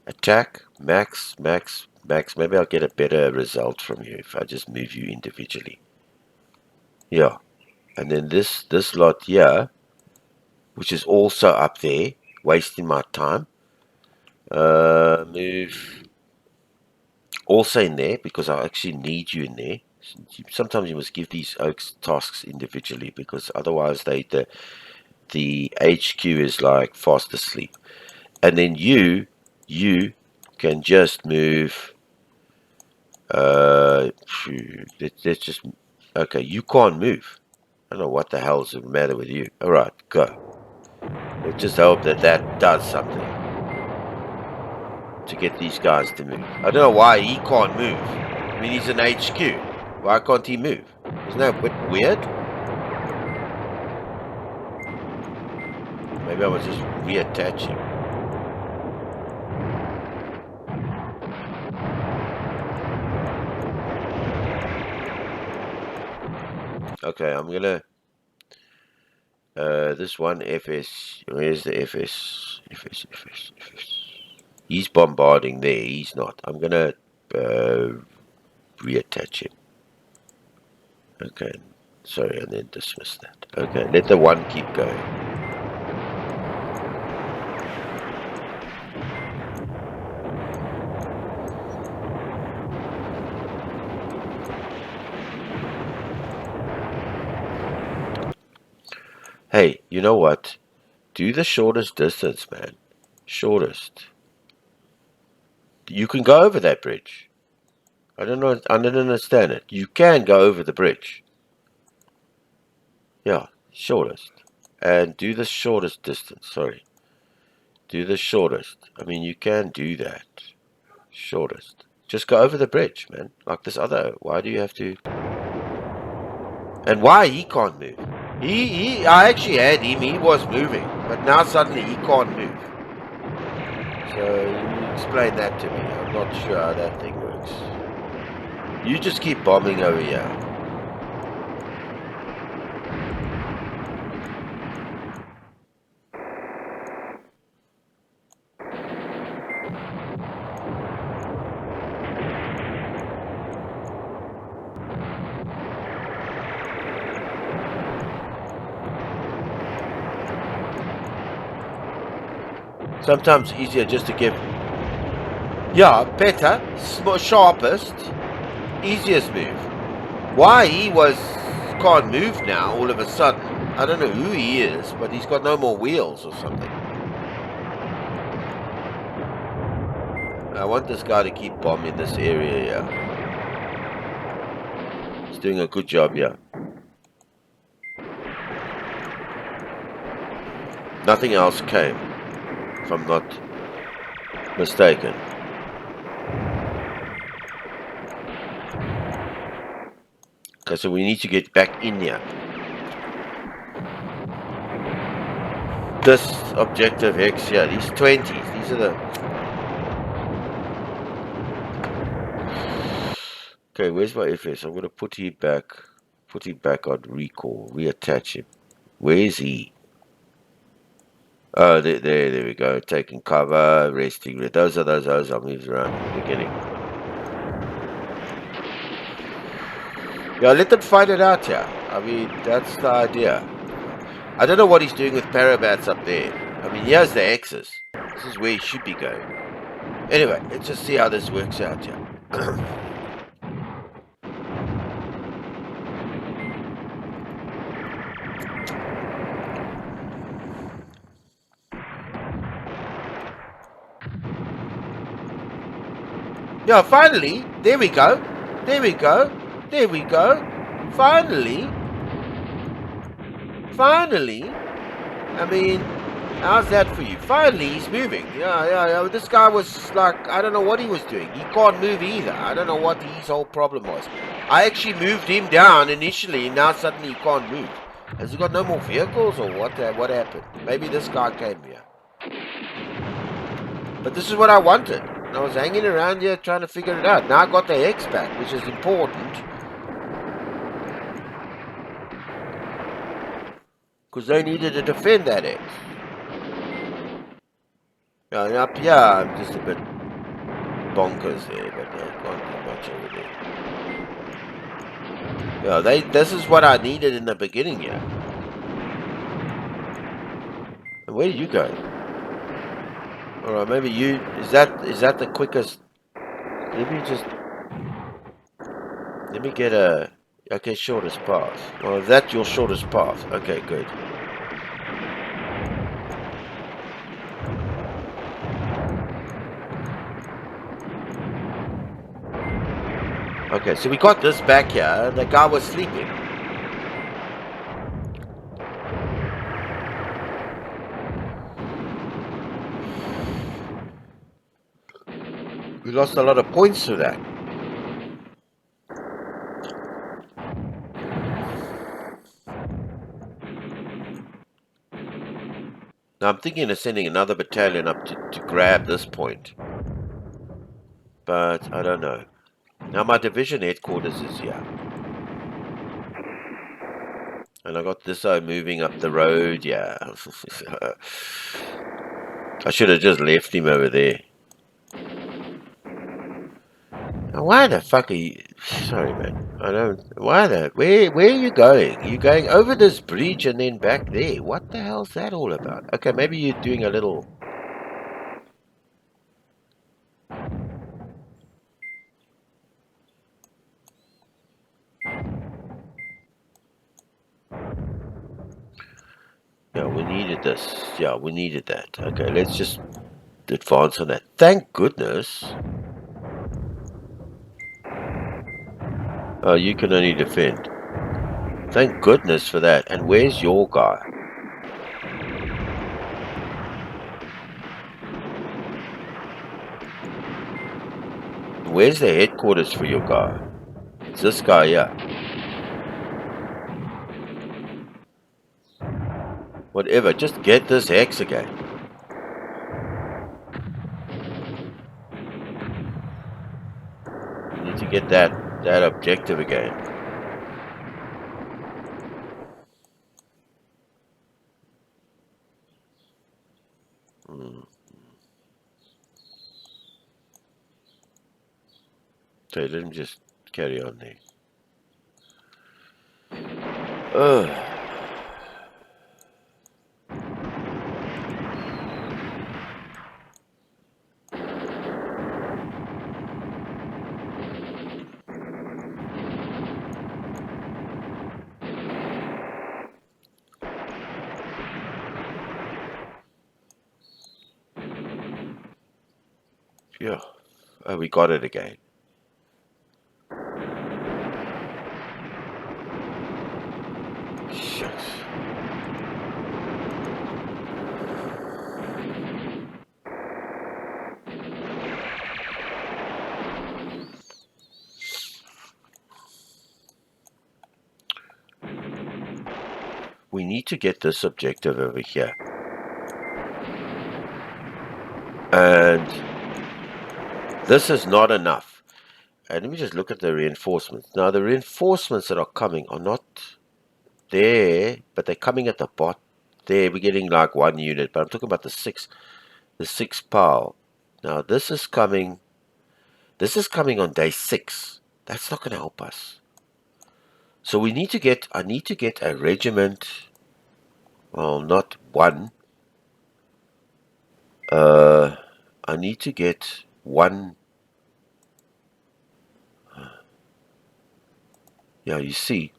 Speaker 1: Attack, max. Maybe I'll get a better result from you if I just move you individually. Yeah. And then this lot here, which is also up there, wasting my time. Move also in there because I actually need you in there. Sometimes you must give these oaks tasks individually, because otherwise the HQ is like fast asleep. And then you can just move. Let's just. Okay, you can't move. I don't know what the hell's the matter with you. All right, go. Let's just hope that that does something to get these guys to move. I don't know why he can't move. I mean, he's an HQ. Why can't he move? Isn't that a bit weird? Maybe I was just reattaching. Okay, I'm gonna this one FS. Where's the FS? FS. He's bombarding there. He's not. I'm gonna reattach him. Okay. Sorry, and then dismiss that. Okay, let the one keep going. Hey, you know what? Do the shortest distance, man. Shortest. You can go over that bridge. I don't know. I don't understand it. You can go over the bridge. Yeah, shortest. And do the shortest distance. Sorry. Do the shortest. I mean, you can do that. Shortest. Just go over the bridge, man. Like this other. Why do you have to? And why he can't move? I actually had him. He was moving, but now suddenly he can't move. So you explain that to me. I'm not sure how that thing works. You just keep bombing over here. Sometimes easier just to give. Yeah, better, sharpest, easiest move. Why he can't move now all of a sudden? I don't know who he is, but he's got no more wheels or something. I want this guy to keep bombing this area here. He's doing a good job here. Nothing else came, if I'm not mistaken. Okay, so we need to get back in here. This objective X here, these 20s, these are the... Okay, where's my FS? I'm going to put him back on recall, reattach him. Where is he? Oh, there we go. Taking cover, resting. Those are I moved around at the beginning. Yeah, let them find it out here. I mean, that's the idea. I don't know what he's doing with parabats up there. I mean, here's the X's. This is where he should be going. Anyway, let's just see how this works out here. Yeah, finally, there we go. Finally, I mean, how's that for you? Finally, he's moving. Yeah. This guy was like, I don't know what he was doing. He can't move either. I don't know what his whole problem was. I actually moved him down initially, and now suddenly he can't move. Has he got no more vehicles, or what? What happened? Maybe this guy came here. But this is what I wanted. I was hanging around here trying to figure it out. Now I got the X back, which is important. Because they needed to defend that X. Yeah, up here I'm just a bit bonkers there, but I can't do much over there. Yeah, this is what I needed in the beginning here. And where are you going? Alright, maybe is that the quickest? Maybe just... Let me get a... Okay, shortest path. Well, that's your shortest path. Okay, good. Okay, so we got this back here. The guy was sleeping. We lost a lot of points through that. Now I'm thinking of sending another battalion up to grab this point. But I don't know. Now my division headquarters is here. And I got this guy moving up the road, yeah. I should have just left him over there. Now why the fuck are you... Sorry, man. I don't... Why the... Where are you going? You're going over this bridge and then back there. What the hell's that all about? Okay, maybe you're doing a little... Yeah, we needed this. Yeah, we needed that. Okay, let's just advance on that. Thank goodness. Oh, you can only defend. Thank goodness for that. And where's your guy? Where's the headquarters for your guy? It's this guy here. Whatever, just get this hex again. You need to get that objective again. Okay, let him just carry on there. Ugh. Yeah. Oh, we got it again. Shucks. We need to get this objective over here. And this is not enough. And let me just look at the reinforcements. Now, the reinforcements that are coming are not there, but they're coming at the bottom. There, we're getting like 1 unit, but I'm talking about the six PAL. Now, this is coming on day 6. That's not going to help us. So we need to get, I need to get a regiment, well, not one. I need to get one. Yeah, you see.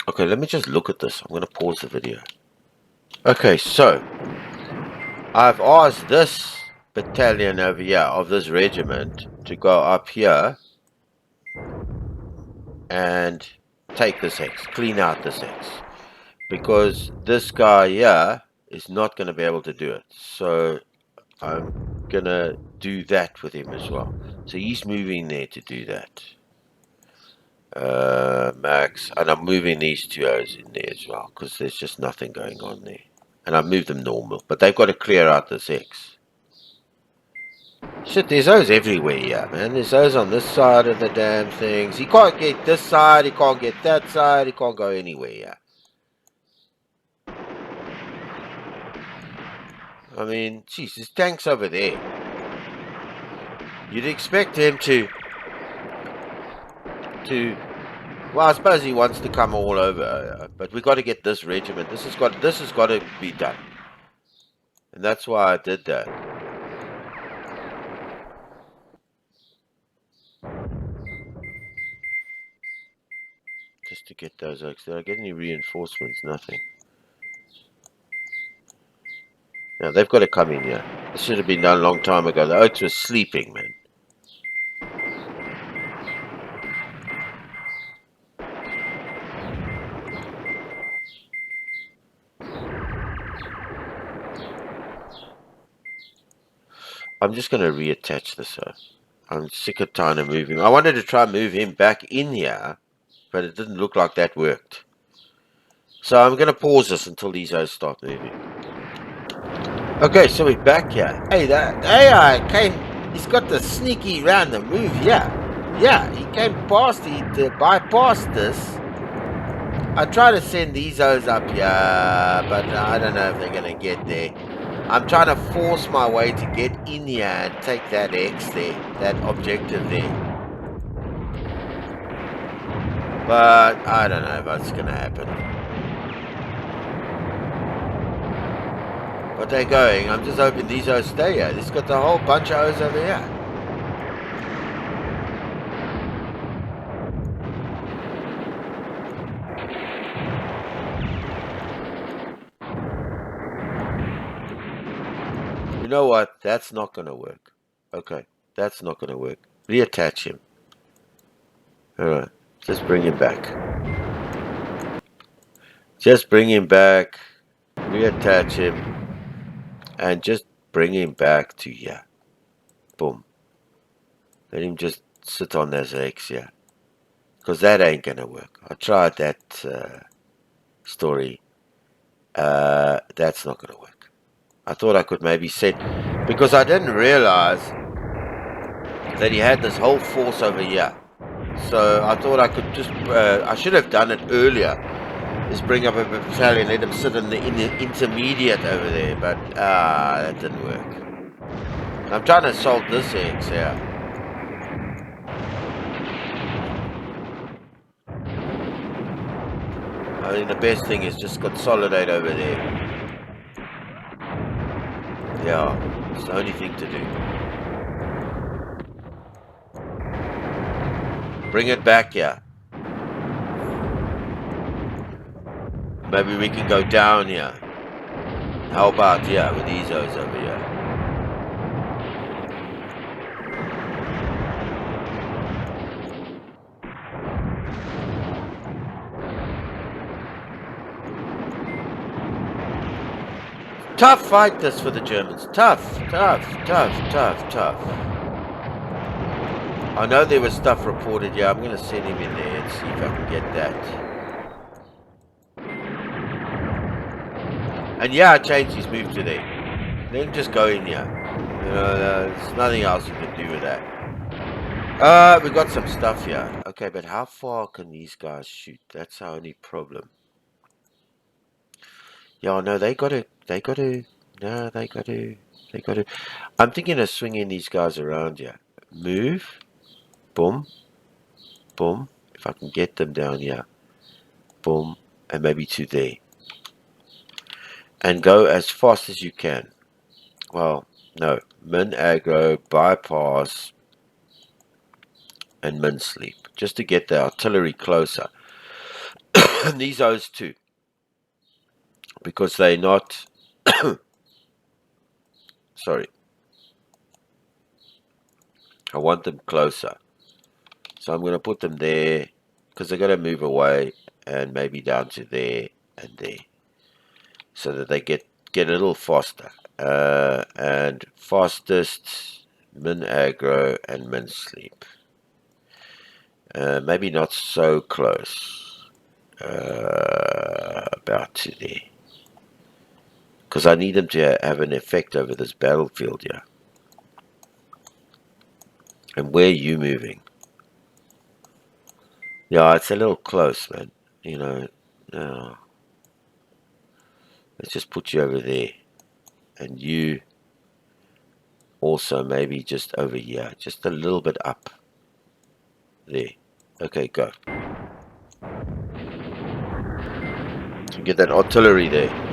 Speaker 1: Okay, let me just look at this. I'm going to pause the video. Okay, so I've asked this battalion over here of this regiment to go up here and take this hex, clean out this hex, because this guy here is not going to be able to do it. So I'm going to do that with him as well. So he's moving there to do that. Max, and I'm moving these two O's in there as well, because there's just nothing going on there. And I moved them normal, but they've got to clear out this X. Shit, there's O's everywhere here, man. There's O's on this side of the damn things. He can't get this side, he can't get that side, he can't go anywhere here. I mean, jeez, his tank's over there. You'd expect him to well, I suppose he wants to come all over, but we got to get this regiment. This has got to be done, and that's why I did that. just to get those oaks. Did I get any reinforcements? Nothing. Now, they've got to come in here. This should have been done a long time ago. The oaks were sleeping, man. I'm just going to reattach this. I'm sick of trying to move him. I wanted to try and move him back in here, but it didn't look like that worked. So I'm going to pause this until these guys start moving. Okay, so we're back here. Hey, that AI came. He's got the sneaky random move here. Yeah, he came past. He bypassed this. I try to send these O's up here, but I don't know if they're going to get there. I'm trying to force my way to get in here and take that X there, that objective there. But I don't know if that's going to happen. But they're going. I'm just hoping these O's stay here. This got the whole bunch of O's over here. You know what? That's not going to work. Okay, that's not going to work. Reattach him. Alright, just bring him back. Just bring him back. Reattach him. And just bring him back to here. Boom. Let him just sit on this X here. Because that ain't going to work. I tried that story. That's not going to work. I thought I could maybe set... Because I didn't realize that he had this whole force over here. So I thought I could just... I should have done it earlier. Just bring up a battalion, let him sit in the intermediate over there. But that didn't work. I'm trying to assault this X here. I think the best thing is just consolidate over there. Yeah, it's the only thing to do. Bring it back here. Maybe we can go down here. How about here with these O's over here? Tough fight this for the Germans. Tough, tough, tough, tough, tough. I know there was stuff reported. Yeah, I'm going to send him in there and see if I can get that. And yeah, I changed his move to there. Let him just go in here. You know, there's nothing else you can do with that. We've got some stuff here. Okay, but how far can these guys shoot? That's our only problem. Yeah, no, they got to. I'm thinking of swinging these guys around here. Move. Boom. Boom. If I can get them down here. Boom. And maybe to there. And go as fast as you can. Well, no. Min aggro, bypass, and min sleep. Just to get the artillery closer. And these O's too. Because they're not... Sorry. I want them closer. So I'm going to put them there. Because they're going to move away. And maybe down to there and there. So that they get a little faster. And fastest, min aggro, and min sleep. Maybe not so close. About to there. Because I need them to have an effect over this battlefield here. And where are you moving? Yeah, it's a little close, man. You know. No. Let's just put you over there. And you also maybe just over here. Just a little bit up. There. Okay, go. So get that artillery there.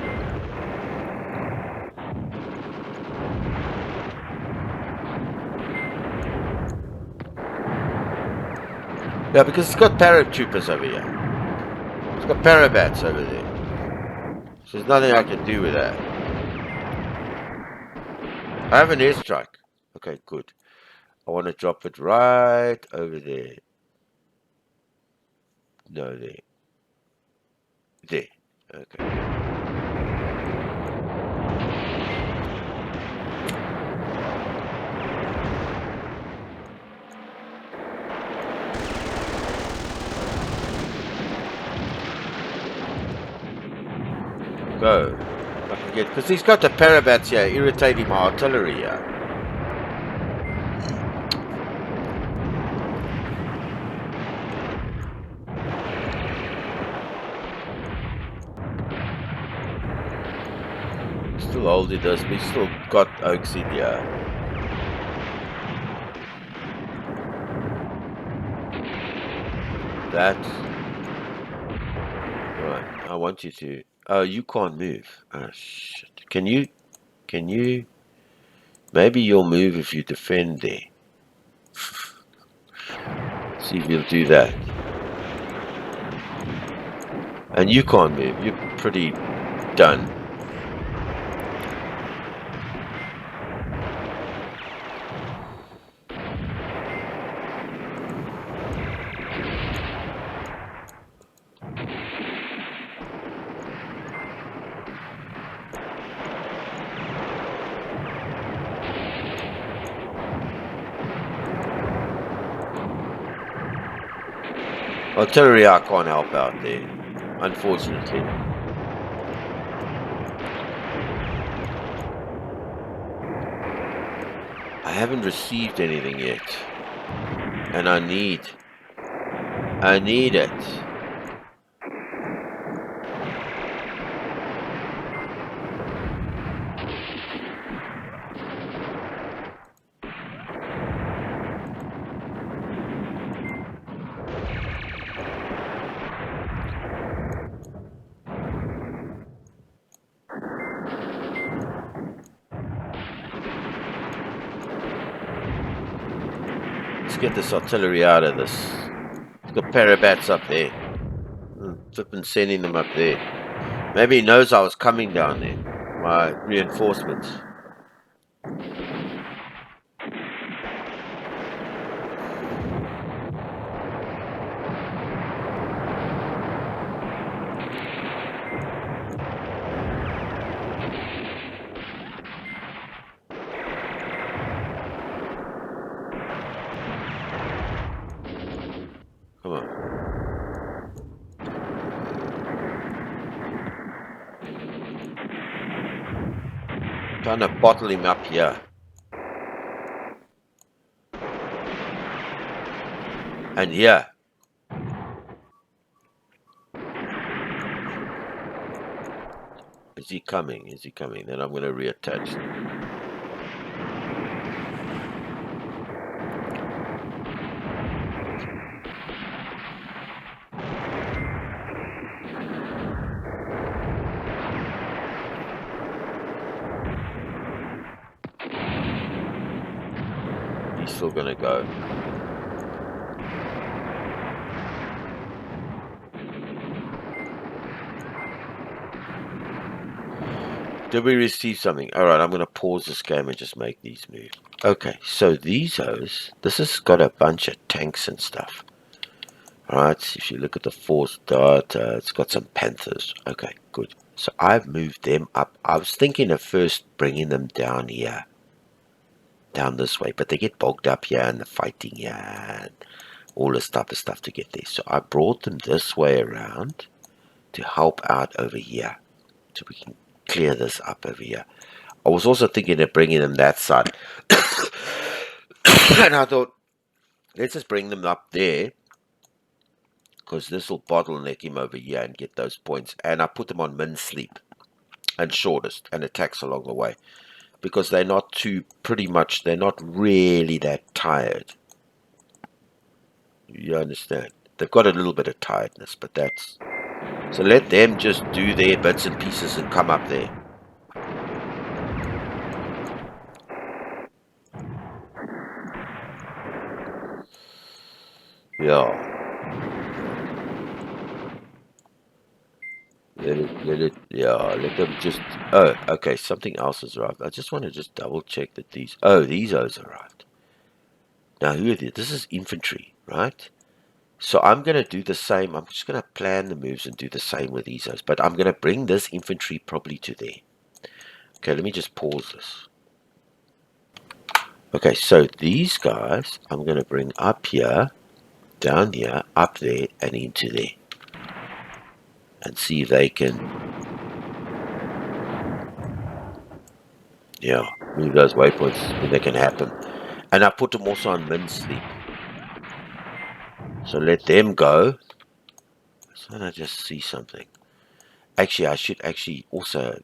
Speaker 1: Yeah, because it's got paratroopers over here. got parabats over there. So there's nothing I can do with that. I have an airstrike. Okay, good. I want to drop it right over there. No, there. There. Okay. Go. I can get, because he's got the parabats here, irritating my artillery here. Still holding this, we still got oaks in here. That. Right, I want you to. Oh, you can't move. Oh, shit. Can you? Maybe you'll move if you defend there. See if you'll do that. And you can't move. You're pretty done. Artillery, I can't help out there, unfortunately. I haven't received anything yet, and I need it. Get this artillery out of this. He's got parabats up there. Flipping sending them up there. Maybe he knows I was coming down there. My reinforcements. Come on. Trying to bottle him up here. And here. Is he coming? Is he coming? Then I'm going to reattach. He's still going to go. Did we receive something? Alright, I'm going to pause this game and just make these moves. Okay, so these hoes, this has got a bunch of tanks and stuff. Alright, if you look at the force data, it's got some panthers. Okay, good. So I've moved them up. I was thinking of first bringing them down here. Down this way, but they get bogged up here and the fighting here and all this type of stuff to get there. So I brought them this way around to help out over here. So we can clear this up over here. I was also thinking of bringing them that side. And I thought, let's just bring them up there, because this will bottleneck him over here and get those points. And I put them on min sleep and shortest and attacks along the way, because they're not too, pretty much, they're not really that tired. You understand? They've got a little bit of tiredness, but that's... So let them just do their bits and pieces and come up there. Yeah. let them just, oh, okay, something else has arrived. I just want to just double check that these O's arrived. Now, who are these? This is infantry, right? So I'm going to do the same. I'm just going to plan the moves and do the same with these O's. But I'm going to bring this infantry probably to there. Okay, let me just pause this. Okay, so these guys I'm going to bring up here, down here, up there, and into there. And see if they can, move those waypoints when they can happen. And I put them also on min sleep. So let them go. So I just see something. Actually, I should actually also,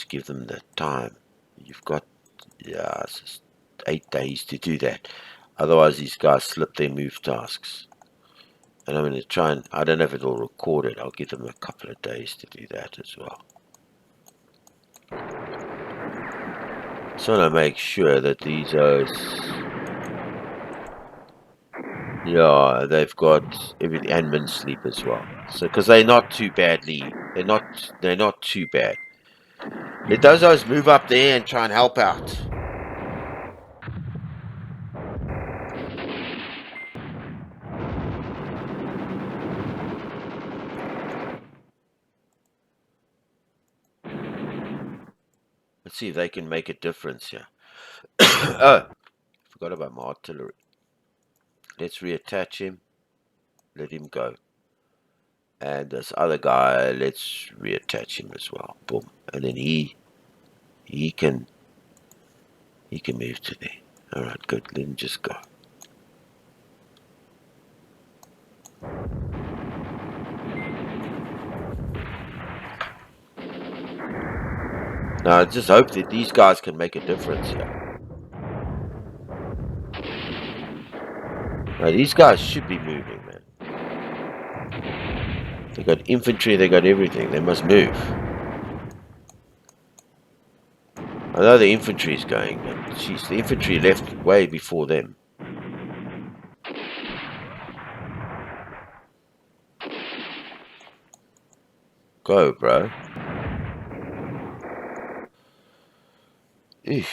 Speaker 1: give them the time. You've got, it's just 8 days to do that. Otherwise, these guys slip their move tasks. And I'm going to try and, I don't know if it'll record it. I'll give them a couple of days to do that as well. So I want to make sure that these are, they've got everything and min sleep as well. So because they're not too badly, they're not too bad. Let those guys move up there and try and help out. Let's see if they can make a difference here. Oh, forgot about my artillery. Let's reattach him. Let him go. And this other guy, let's reattach him as well. Boom. And then he can move to there. Alright, good. Let him just go. Now I just hope that these guys can make a difference here. Now these guys should be moving, man. They got infantry, they got everything. They must move. I know the infantry is going, but jeez, the infantry left way before them. Go, bro. Eesh.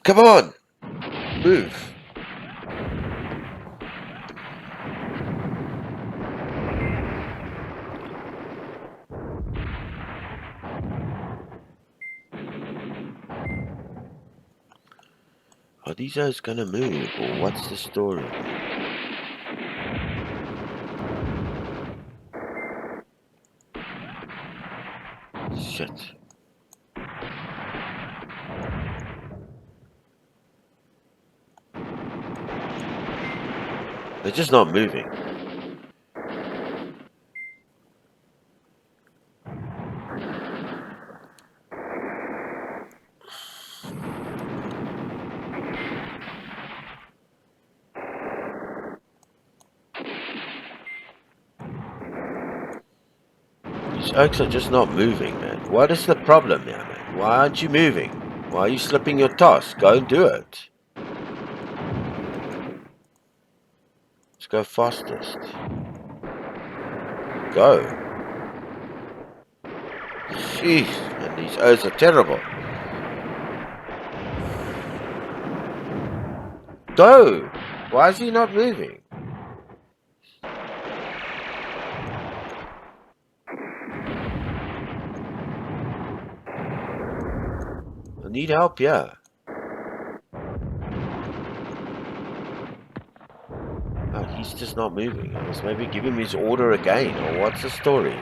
Speaker 1: Come on! Move! Are these guys gonna move, or what's the story? Shit. They're just not moving. These oaks are just not moving, man. What is the problem here, man? Why aren't you moving? Why are you slipping your task? Go and do it. Let's go fastest. Go. Jeez, man, these O's are terrible. Go! Why is he not moving? I need help, yeah. Oh, he's just not moving. I must maybe give him his order again, or what's the story?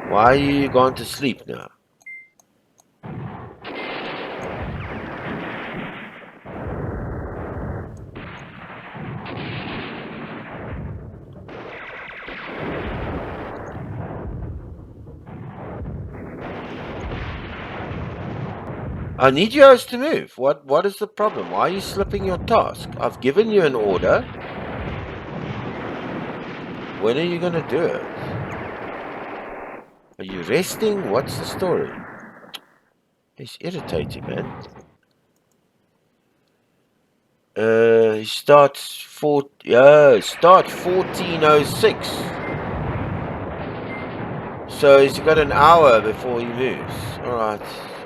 Speaker 1: Why are you gone to sleep now? I need you guys to move. What is the problem? Why are you slipping your task? I've given you an order. When are you going to do it? Are you resting? What's the story? It's irritating, man. Start 1406. So he's got an hour before he moves. Alright.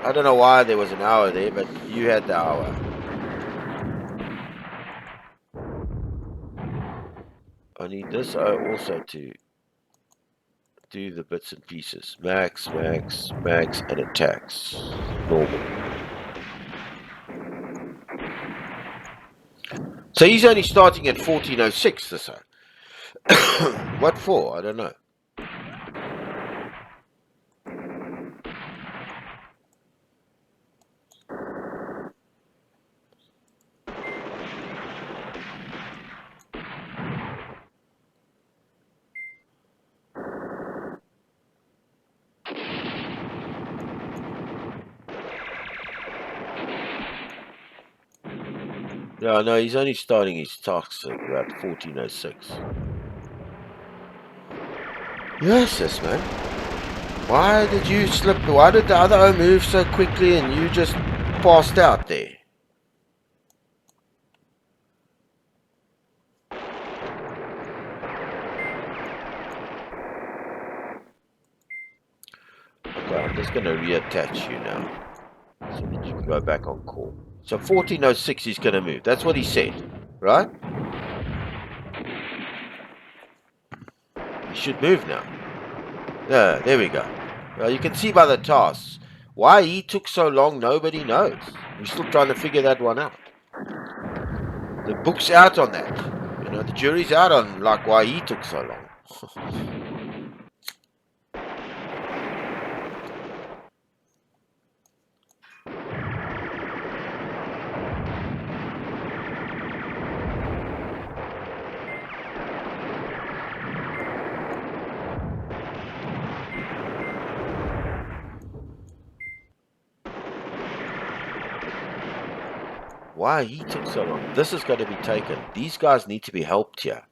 Speaker 1: I don't know why there was an hour there, but you had the hour. I need this also to do the bits and pieces. Max, max, max, and attacks. Normal. So he's only starting at 1406 this time. What for? I don't know. Yeah, no, he's only starting his tasks at about 1406. Yes, man. Why did you slip? Why did the other O move so quickly and you just passed out there? Okay, I'm just going to reattach you now so that you can go back on call. So 1406 he's going to move. That's what he said, right? He should move now. Yeah, there we go. Well, you can see by the tasks. Why he took so long, nobody knows. We're still trying to figure that one out. The book's out on that. You know, the jury's out on like why he took so long. Why he took so long? This is going to be taken. These guys need to be helped here.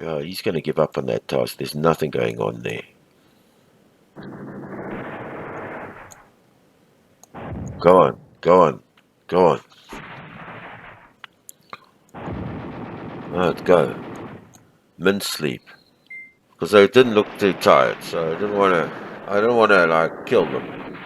Speaker 1: Oh, he's going to give up on that task. There's nothing going on there. Go on, go on, go on. Let's go. Min sleep. Because they didn't look too tired, so I don't want to like kill them.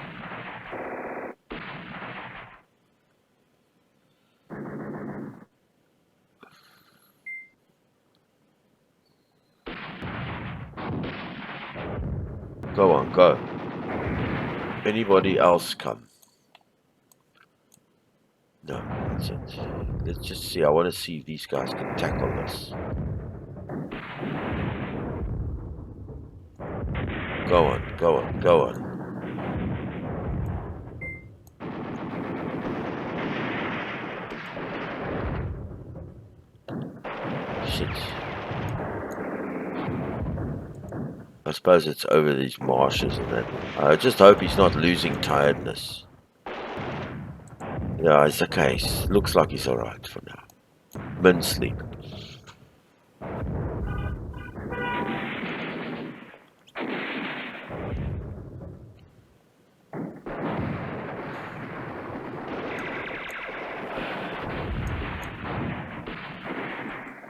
Speaker 1: Go on, go. Anybody else come? No, that's it. Let's just see. I want to see if these guys can tackle this. Go on, go on, go on. Shit. I suppose it's over these marshes and that. I just hope he's not losing tiredness. Yeah, it's okay. Looks like he's alright for now. Min sleep.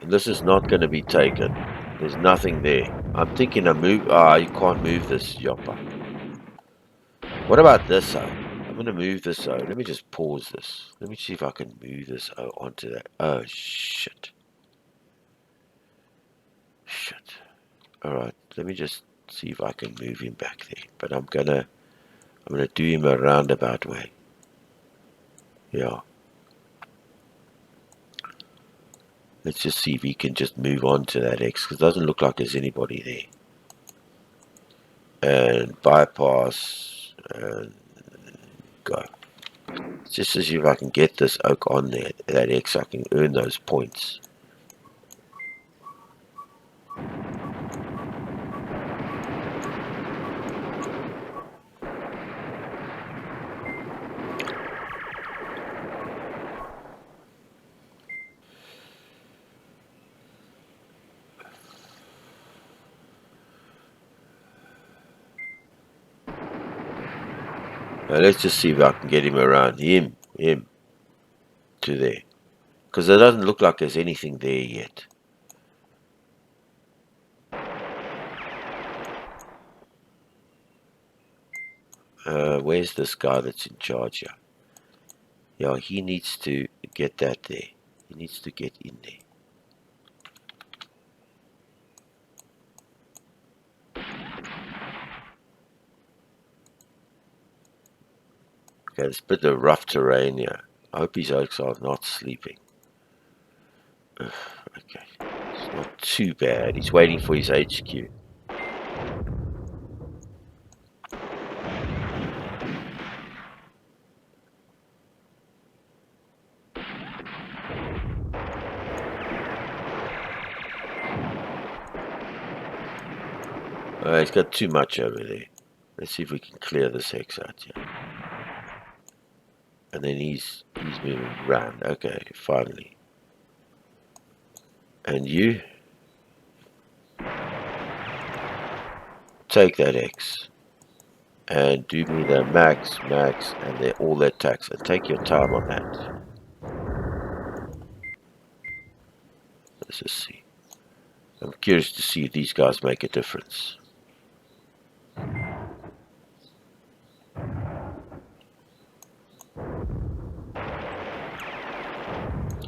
Speaker 1: And this is not going to be taken. There's nothing there. I'm thinking a move. You can't move this, Yoppa. What about this, I'm going to move this, Let me just pause this. Let me see if I can move this, onto that. Oh, shit. Shit. Alright, let me just see if I can move him back there. But I'm gonna do him a roundabout way. Yeah. Let's just see if he can just move on to that X, because it doesn't look like there's anybody there. And bypass, and go. Just to see if I can get this oak on there, that X, I can earn those points. Now let's just see if I can get him around. Him, to there. Because it doesn't look like there's anything there yet. Where's this guy that's in charge here? Yeah, he needs to get that there. He needs to get in there. Okay, it's a bit of rough terrain here. I hope his oaks are not sleeping. Okay, it's not too bad. He's waiting for his HQ. He's got too much over there. Let's see if we can clear this hex out here. And then he's moving around. Okay, finally. And you take that X and do me the max, and all that tax, and take your time on that. Let's just see. I'm curious to see if these guys make a difference.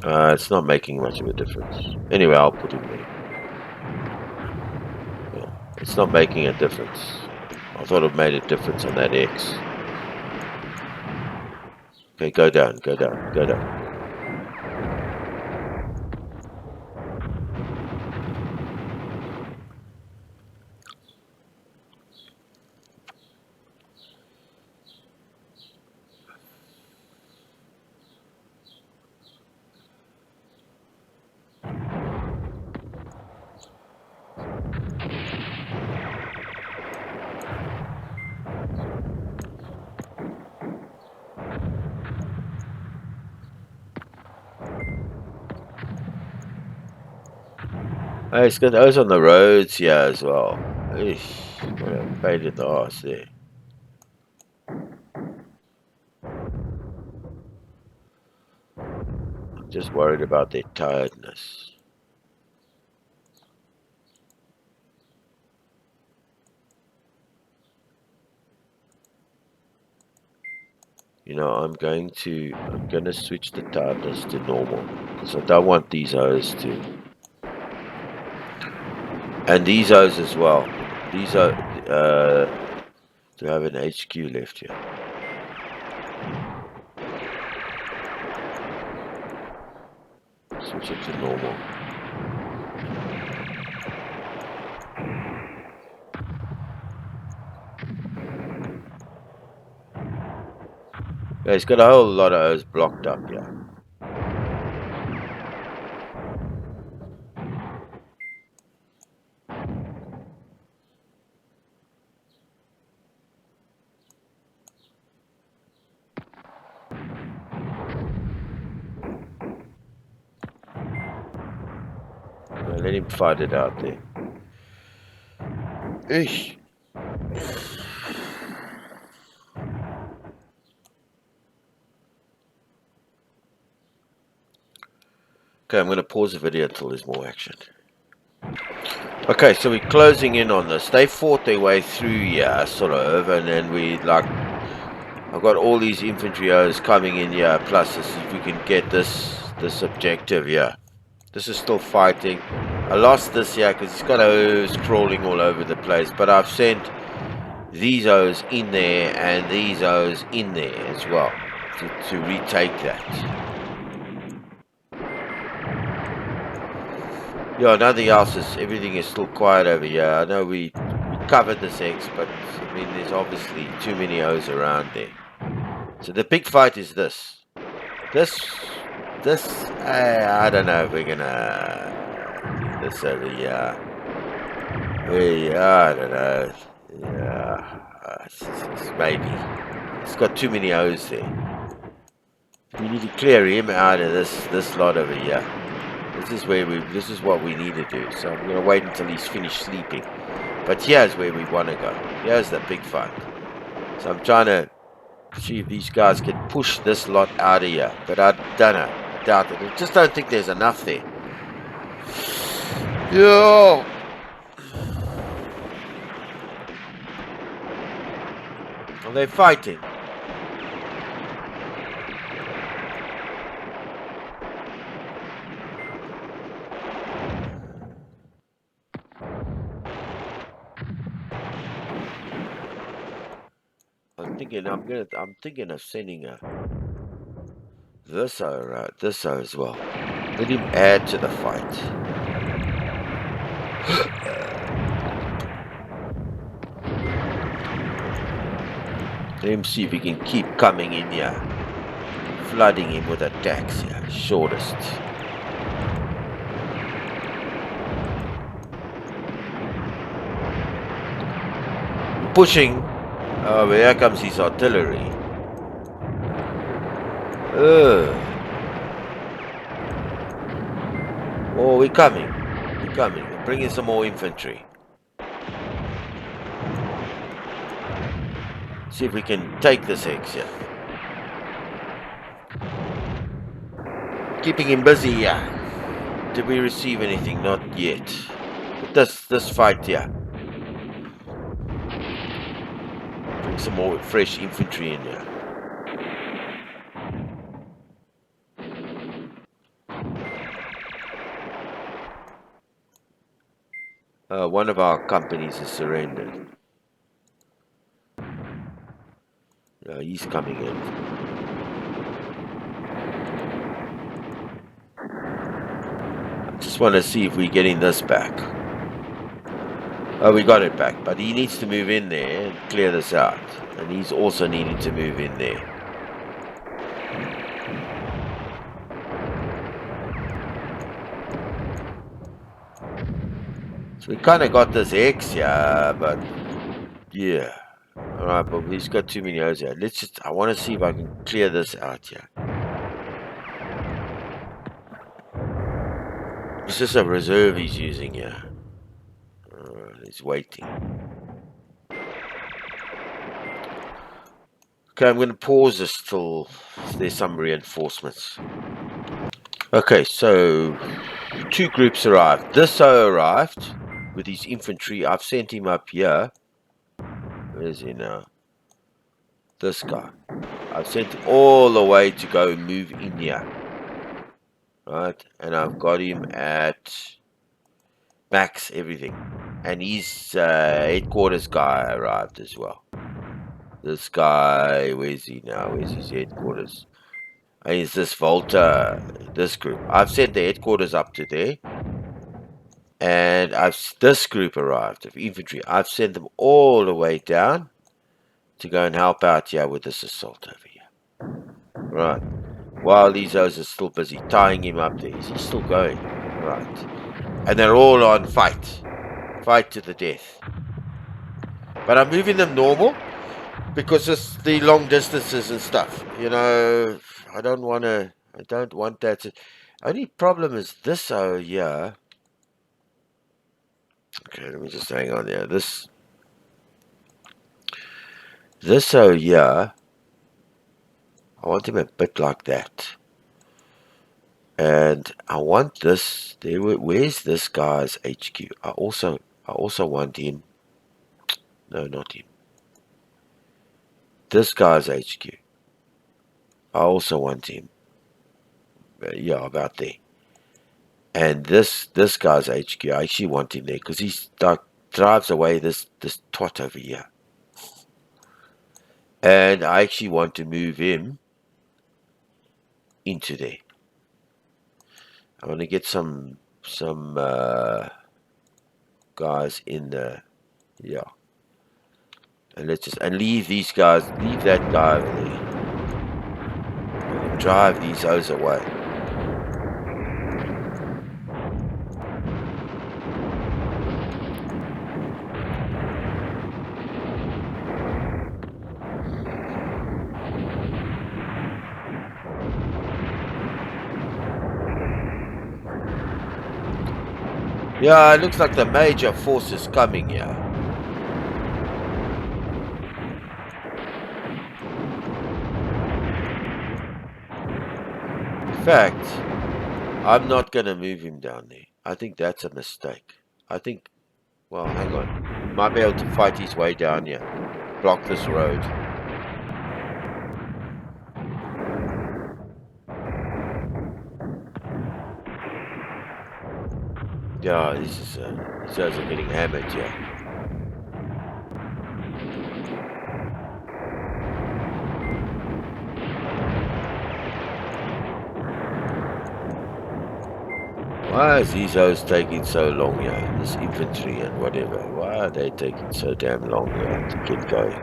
Speaker 1: It's not making much of a difference. Anyway, I'll put him there. Yeah, it's not making a difference. I thought it made a difference on that X. Okay, go down, go down, go down. Oh, it's got those on the roads here as well. Eesh, what a pain in the arse there. I'm just worried about their tiredness. You know, I'm gonna switch the tiredness to normal because I don't want these O's to. And these O's as well. These are to have an HQ left here. Switch it to normal. Yeah, he's got a whole lot of O's blocked up here. Let him fight it out there. Eesh. Okay, I'm going to pause the video until there's more action. Okay, so we're closing in on this. They fought their way through here, sort of, and then I've got all these infantry O's coming in here, plus this, if we can get this objective here. This is still fighting. I lost this here because it's got O's crawling all over the place, but I've sent these O's in there and these O's in there as well to retake that. Yeah, nothing else everything is still quiet over here. I know we covered this X, but I mean there's obviously too many O's around there. So the big fight is this. I don't know if we're gonna do this over here. I don't know. Yeah, it's maybe. It's got too many O's there. We need to clear him out of this lot over here. This is what we need to do. So I'm gonna wait until he's finished sleeping. But here's where we want to go. Here's the big fight. So I'm trying to see if these guys can push this lot out of here. But I don't know. doubt it. I just don't think there's enough there. Yo! Are they fighting? I'm thinking of sending this as well. Let him add to the fight. Let him see if he can keep coming in here, flooding him with attacks here. Shortest. Pushing. Oh, here comes his artillery. Oh, we're coming. We're coming. We're bringing some more infantry. See if we can take this Hex here. Keeping him busy here. Did we receive anything? Not yet. But this fight here. Bring some more fresh infantry in here. One of our companies has surrendered. He's coming in. I just want to see if we're getting this back. Oh, we got it back, but he needs to move in there and clear this out. And he's also needing to move in there. So we kind of got this X here, but yeah. Alright, but we've got too many O's here. I want to see if I can clear this out here. It's just a reserve he's using here. He's waiting. Okay, I'm going to pause this till there's some reinforcements. Okay, so 2 groups arrived. This O arrived with his infantry. I've sent him up here. Where is he now? This guy. I've sent him all the way to go move in here. Right? And I've got him at max everything. And his headquarters guy arrived as well. This guy, where's he now? Where's his headquarters? And it's this Volta, this group. I've sent the headquarters up to there. And this group arrived of infantry. I've sent them all the way down to go and help out here with this assault over here. Right. While these O's are still busy tying him up there. Is he still going? Right. And they're all on fight. Fight to the death. But I'm moving them normal because it's the long distances and stuff. You know, I don't want that. Only problem is this O here. Okay, let me just hang on there. This O here, I want him a bit like that. And I want this. Where's this guy's HQ? I also want him. No, not him. This guy's HQ. I also want him. Yeah, about there. And this guy's HQ, I actually want him there because he drives away this twat over here. And I actually want to move him into there. I want to get some guys in there. Yeah. And leave these guys, leave that guy over there. And drive these O's away. Yeah, it looks like the major force is coming here. fact, I'm not going to move him down there. I think that's a mistake. I think, well, hang on. He might be able to fight his way down here. Block this road. Yeah, these guys are getting hammered here. Why is these hoes taking so long here? This infantry and whatever. Why are they taking so damn long here to get going?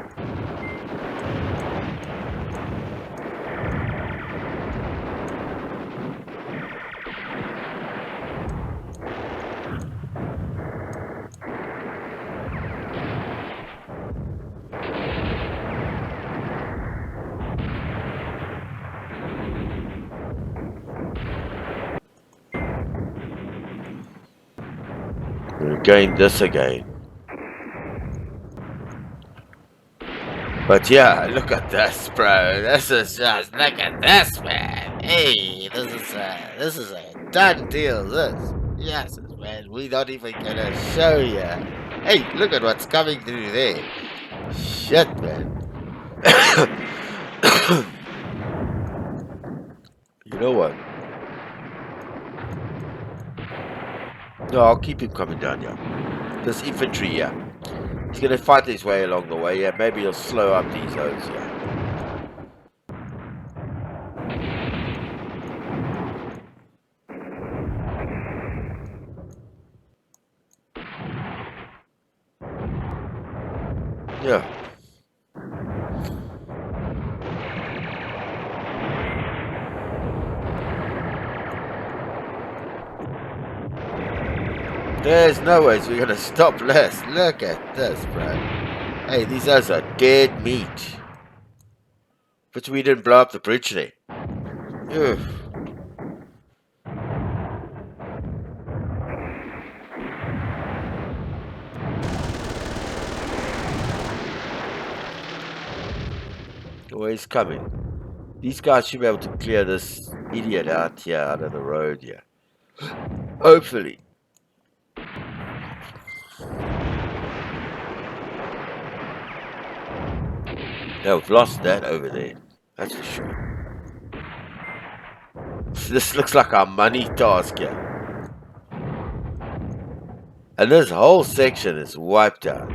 Speaker 1: We'll gain this again. But yeah, look at this, bro. This is just, look at this, man. Hey, this is a done deal, this. Yes, man, we're not even gonna show you. Hey, look at what's coming through there. Shit, man. You know what? No, I'll keep him coming down here. This infantry here. He's gonna fight his way along the way. Yeah, maybe he'll slow up these zones here. Yeah. There's no ways we're gonna stop less. Look at this, bro. Hey, these guys are dead meat. But we didn't blow up the bridge there. Ugh. Oh, he's coming. These guys should be able to clear this idiot out here, out of the road here. Hopefully. No, we've lost that over there. That's for sure. This looks like our money task here. And this whole section is wiped out.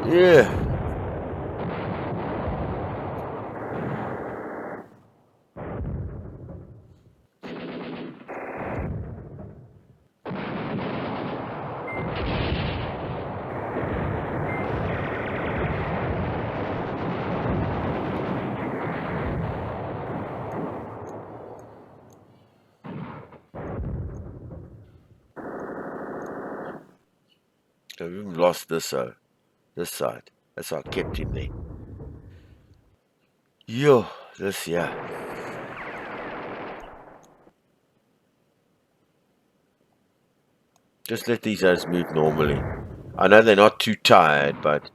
Speaker 1: Yeah. We've lost this side. That's why I kept him there. Yo, this, yeah. Just let these guys move normally. I know they're not too tired, but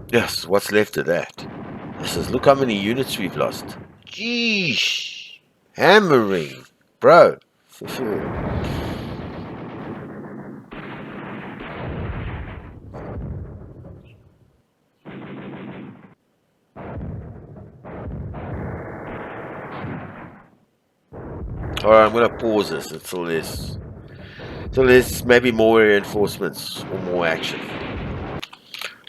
Speaker 1: yes, what's left of that? This is, look how many units we've lost. Jeesh, hammering, bro. Alright, I'm gonna pause this until there's maybe more reinforcements or more action.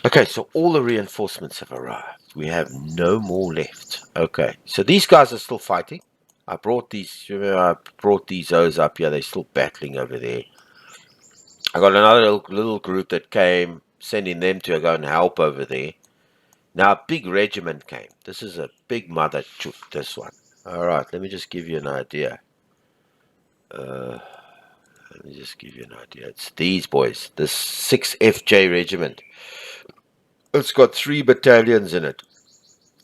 Speaker 1: Okay, so all the reinforcements have arrived. We have no more left. Okay, so these guys are still fighting. I brought these O's up here. They're still battling over there. I got another little group that came, sending them to go and help over there. Now a big regiment came. This is a big mother chook, this one. Alright, let me just give you an idea. Let me just give you an idea. It's these boys. This 6FJ regiment. It's got 3 battalions in it.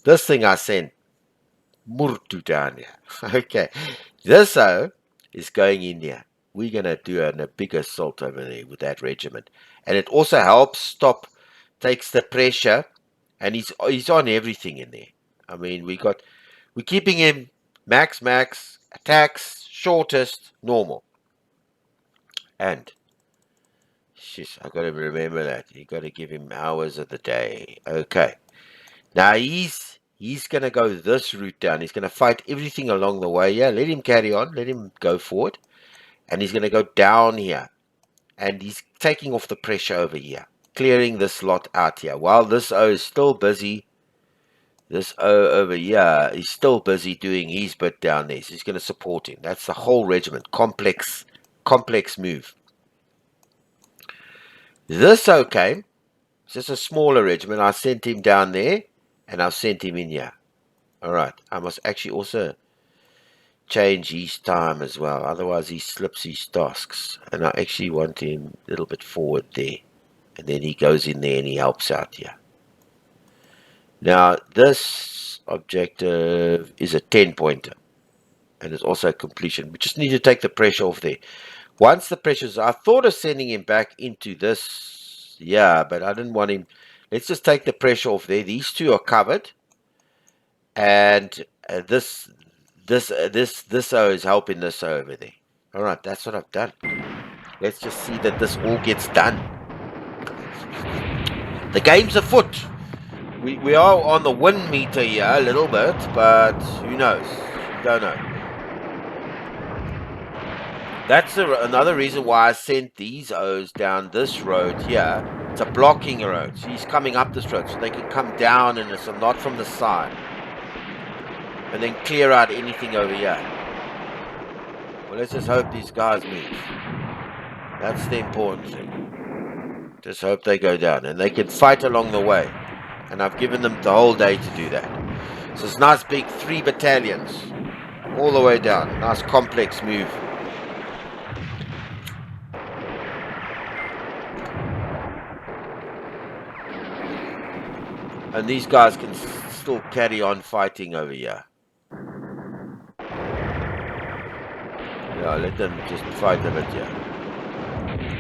Speaker 1: This thing I sent Murtu down here. Okay. This O is going in here. We're going to do a big assault over there with that regiment. And it also helps takes the pressure, and he's on everything in there. I mean, we're keeping him max, attacks, shortest, normal. And, sheesh, I got to remember that. You got to give him hours of the day. Okay. Now he's going to go this route down. He's going to fight everything along the way. Yeah, let him carry on. Let him go forward. And he's going to go down here. And he's taking off the pressure over here. Clearing this lot out here. While this O is still busy. This O over here is still busy doing his bit down there. So he's going to support him. That's the whole regiment. Complex move. This O came. It's just a smaller regiment. I sent him down there. And I've sent him in here. Alright. I must actually also change his time as well. Otherwise he slips his tasks. And I actually want him a little bit forward there. And then he goes in there and he helps out here. Now this objective is a 10-pointer. And it's also a completion. We just need to take the pressure off there. Once the pressure's... I thought of sending him back into this. Yeah, but I didn't want him... Let's just take the pressure off there. These two are covered. And this O is helping this O over there. Alright, that's what I've done. Let's just see that this all gets done. The game's afoot. We are on the win meter here a little bit, but who knows? Don't know. That's another reason why I sent these O's down this road here. It's a blocking road. So he's coming up this road, so they can come down and it's not from the side. And then clear out anything over here. Well, let's just hope these guys move. That's the important thing. Just hope they go down. And they can fight along the way. And I've given them the whole day to do that. So it's nice big 3 battalions. All the way down. Nice complex move. And these guys can still carry on fighting over here. Yeah, let them just fight a bit here.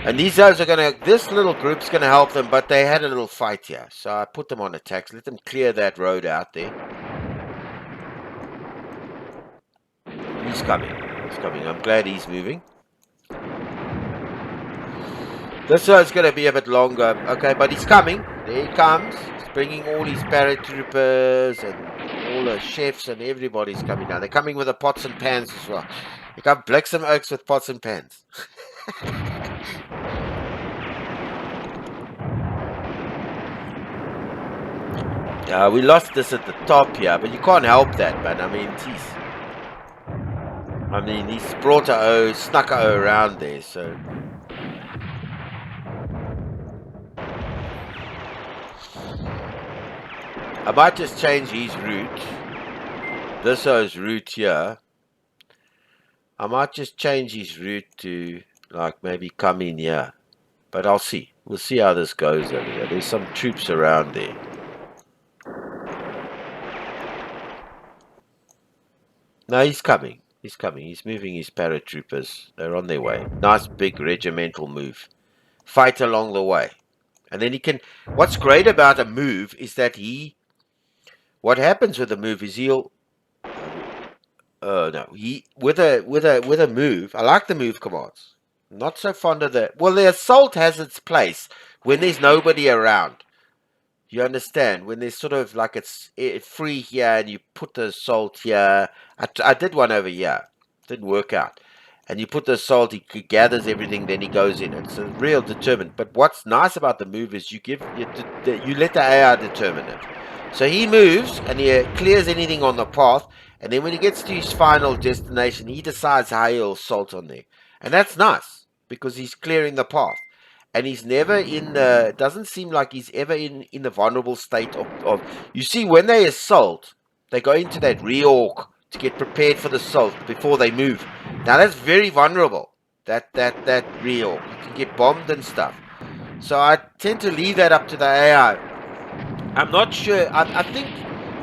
Speaker 1: And these guys are going to... This little group's going to help them, but they had a little fight here. So I put them on attacks. Let them clear that road out there. He's coming. He's coming. I'm glad he's moving. This one's going to be a bit longer. Okay, but he's coming. There he comes. Bringing all his paratroopers and all the chefs and everybody's coming down. They're coming with the pots and pans as well. You got Bliksem Oaks with pots and pans. Yeah, we lost this at the top here, but you can't help that, man. I mean, geez. I mean, he's brought a O, snuck a O around there, so... I might just change his route. This O's route here. I might just change his route to, like, maybe come in here. But I'll see. We'll see how this goes over here. There's some troops around there. No, he's coming. He's coming. He's moving his paratroopers. They're on their way. Nice big regimental move. Fight along the way. And then he can... What's great about a move is that he... What happens with a move is he'll... no. With a move... I like the move commands. Not so fond of the... Well, the assault has its place when there's nobody around. You understand? When there's sort of like it's free here and you put the assault here. I did one over here. Didn't work out. And you put the assault, he gathers everything, then he goes in. It's a real determined. But what's nice about the move is you let the AI determine it. So he moves and he clears anything on the path. And then when he gets to his final destination, he decides how he'll assault on there. And that's nice because he's clearing the path. And he's never in the... It doesn't seem like he's ever in the vulnerable state of... You see, when they assault, they go into that reorg to get prepared for the assault before they move. Now, that's very vulnerable, that reorg. You can get bombed and stuff. So I tend to leave that up to the AI. I'm not sure. I think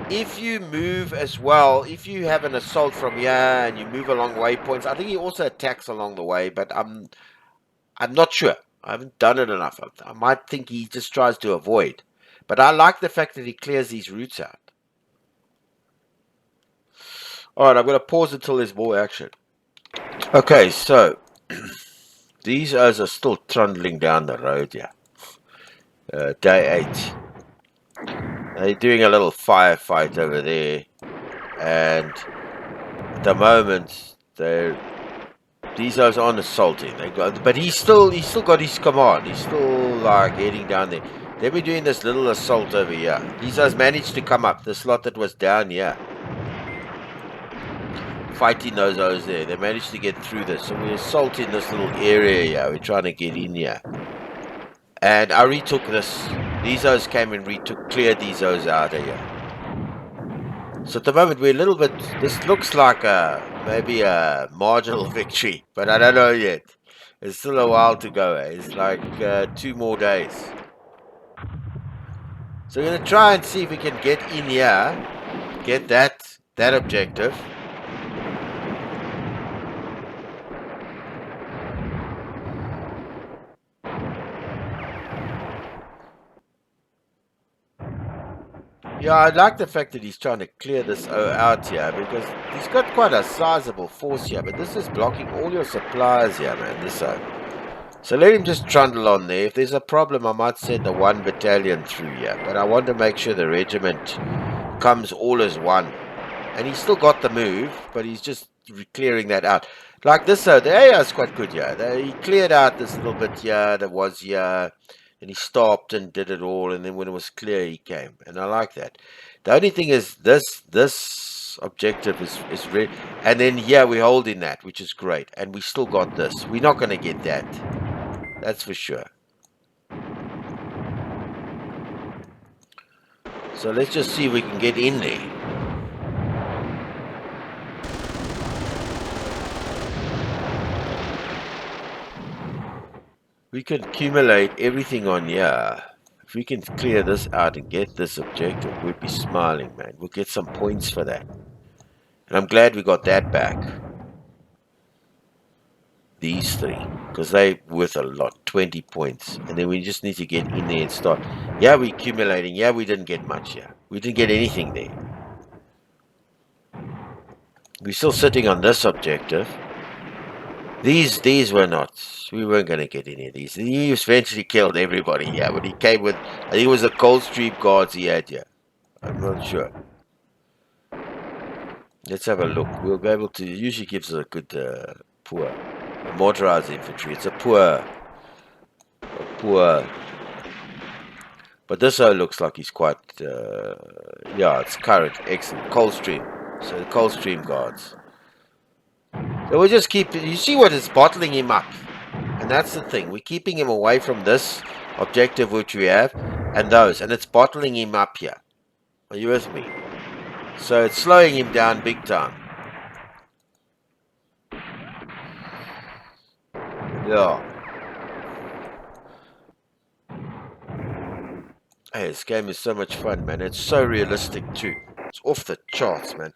Speaker 1: if you move as well, if you have an assault from here and you move along waypoints, I think he also attacks along the way, but I'm not sure. I haven't done it enough. I might think he just tries to avoid. But I like the fact that he clears these routes out. Alright, I'm going to pause until there's more action. Okay, so these guys are still trundling down the road here. Day 8. They're doing a little firefight over there. And at the moment, these guys aren't assaulting. But he's still got his command. He's still like heading down there. They'll be doing this little assault over here. These guys managed to come up. The slot that was down here, fighting those guys there. They managed to get through this. So we're assaulting this little area here. We're trying to get in here. And I retook this. These guys came and cleared these guys out of here. So at the moment we're a little bit, this looks like maybe a marginal victory, but I don't know yet. There's still a while to go. It's like 2 more days. So we're going to try and see if we can get in here, get that objective. Yeah, I like the fact that he's trying to clear this out here, because he's got quite a sizable force here, but this is blocking all your supplies here, man, this side. So let him just trundle on there. If there's a problem, I might send the 1 battalion through here, but I want to make sure the regiment comes all as one. And he's still got the move, but he's just clearing that out. Like this, the AI is quite good here. He cleared out this little bit here that was here. And he stopped and did it all, and then when it was clear, he came. And I like that. The only thing is this objective is ready. And then here we're holding that, which is great. And we still got this. We're not going to get that. That's for sure. So let's just see if we can get in there. We can accumulate everything on here. If we can clear this out and get this objective, we'd be smiling, man. We'll get some points for that. And I'm glad we got that back. These 3. Because they're worth a lot. 20 points. And then we just need to get in there and start. Yeah, we're accumulating. Yeah, we didn't get much here. We didn't get anything there. We're still sitting on this objective. These were not. We weren't going to get any of these. He eventually killed everybody here. But he came with, I think it was the Coldstream guards he had here. I'm not sure. Let's have a look. We'll be able to, it usually gives us a good, poor, motorized infantry. It's a poor. But this looks like he's quite, yeah, it's current. Excellent. Coldstream. So the Coldstream guards. So we'll just keep, you see what is bottling him up. And that's the thing. We're keeping him away from this objective which we have and those. And it's bottling him up here. Are you with me? So it's slowing him down big time. Yeah. Hey, this game is so much fun, man. It's so realistic too. It's off the charts, man.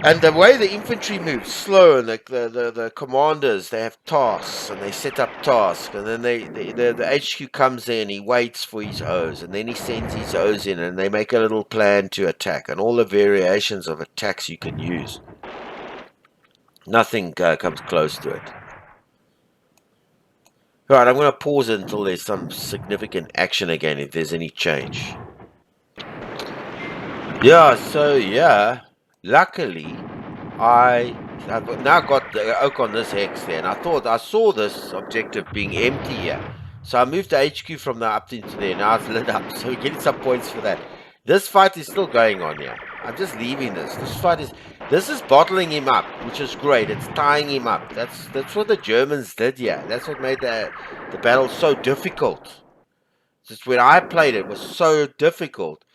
Speaker 1: And the way the infantry moves, slow, and the commanders, they have tasks, and they set up tasks, and then the HQ comes in, he waits for his O's, and then he sends his O's in, and they make a little plan to attack, and all the variations of attacks you can use. Nothing comes close to it. Alright, I'm going to pause it until there's some significant action again, if there's any change. Yeah, so yeah. Luckily, I've now got the oak on this hex there, and I saw this objective being empty here. So I moved the HQ from there up into there. Now it's lit up, so we're getting some points for that. This fight is still going on here. I'm just leaving this. This is bottling him up, which is great. It's tying him up. That's what the Germans did here. That's what made the battle so difficult. Just when I played it was so difficult.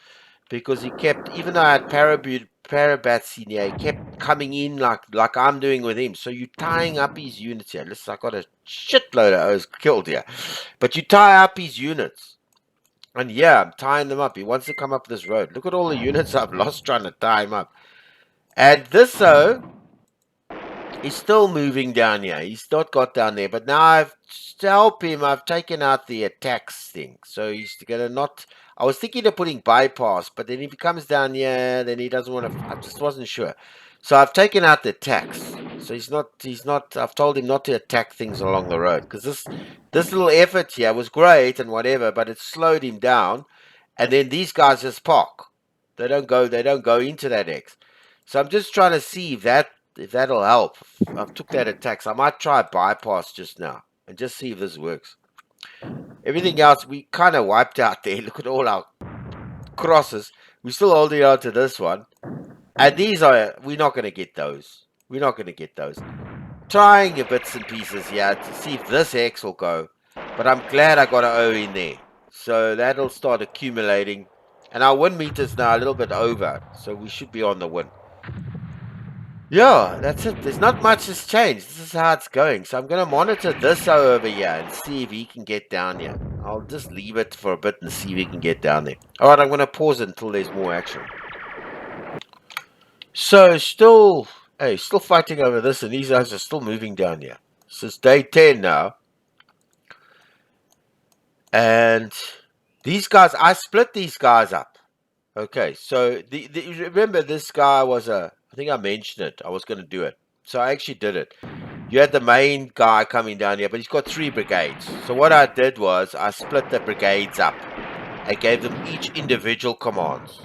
Speaker 1: Because he kept, even though I had Parabats in here, he kept coming in like I'm doing with him. So you're tying up his units here. Listen, I got a shitload of O's killed here. But you tie up his units. And yeah, I'm tying them up. He wants to come up this road. Look at all the units I've lost trying to tie him up. And this, though, he's still moving down here. He's not got down there. But now to help him, I've taken out the attacks thing. So he's going to not... I was thinking of putting bypass, but then if he comes down here, then he doesn't want to... I just wasn't sure. So I've taken out the attacks. So he's not... I've told him not to attack things along the road. Because this little effort here was great and whatever, but it slowed him down. And then these guys just park. They don't go into that X. So I'm just trying to see if that'll help. I've took that attack. So I might try bypass just now and just see if this works. Everything else we kind of wiped out there. Look at all our crosses. We're still holding on to this one. And we're not going to get those. We're not going to get those. Trying your bits and pieces here to see if this X will go. But I'm glad I got an O in there. So that'll start accumulating. And our win meter's now a little bit over. So we should be on the win. Yeah, that's it. There's not much has changed. This is how it's going. So I'm going to monitor this over here and see if he can get down here. I'll just leave it for a bit and see if he can get down there. All right, I'm going to pause it until there's more action. So still fighting over this, and these guys are still moving down here. So it's day 10 now. And these guys, I split these guys up. Okay, so remember this guy was I think I mentioned it. I was going to do it. So I actually did it. You had the main guy coming down here, but he's got 3 brigades. So what I did was I split the brigades up. I gave them each individual commands.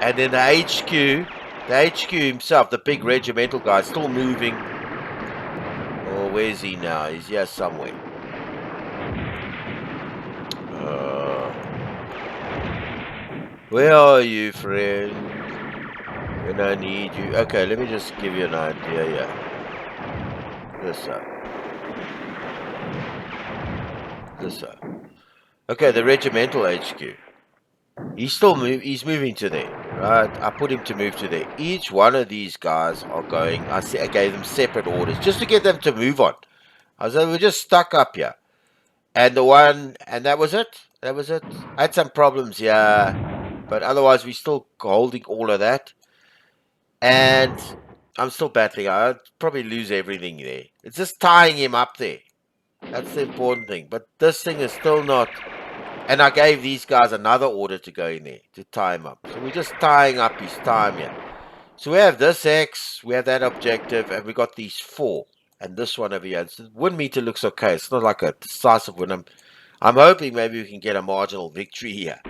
Speaker 1: And then the HQ himself, the big regimental guy, is still moving. Oh, where's he now? He's here somewhere. Where are you, friend? When I need you. Okay, let me just give you an idea here. This up. Okay, the regimental HQ. He's moving to there, right? I put him to move to there. Each one of these guys are going. I gave them separate orders just to get them to move on. I said we're just stuck up here, and that was it. That was it. I had some problems here, but otherwise we're still holding all of that, and I'm still battling. I'd probably lose everything there. It's just tying him up there. That's the important thing. But this thing is still not. And I gave these guys another order to go in there to tie him up. So we're just tying up his time here. So we have this X, we have that objective, and we got these 4. And this one over here. The win meter looks okay. It's not like a decisive win. I'm hoping maybe we can get a marginal victory here.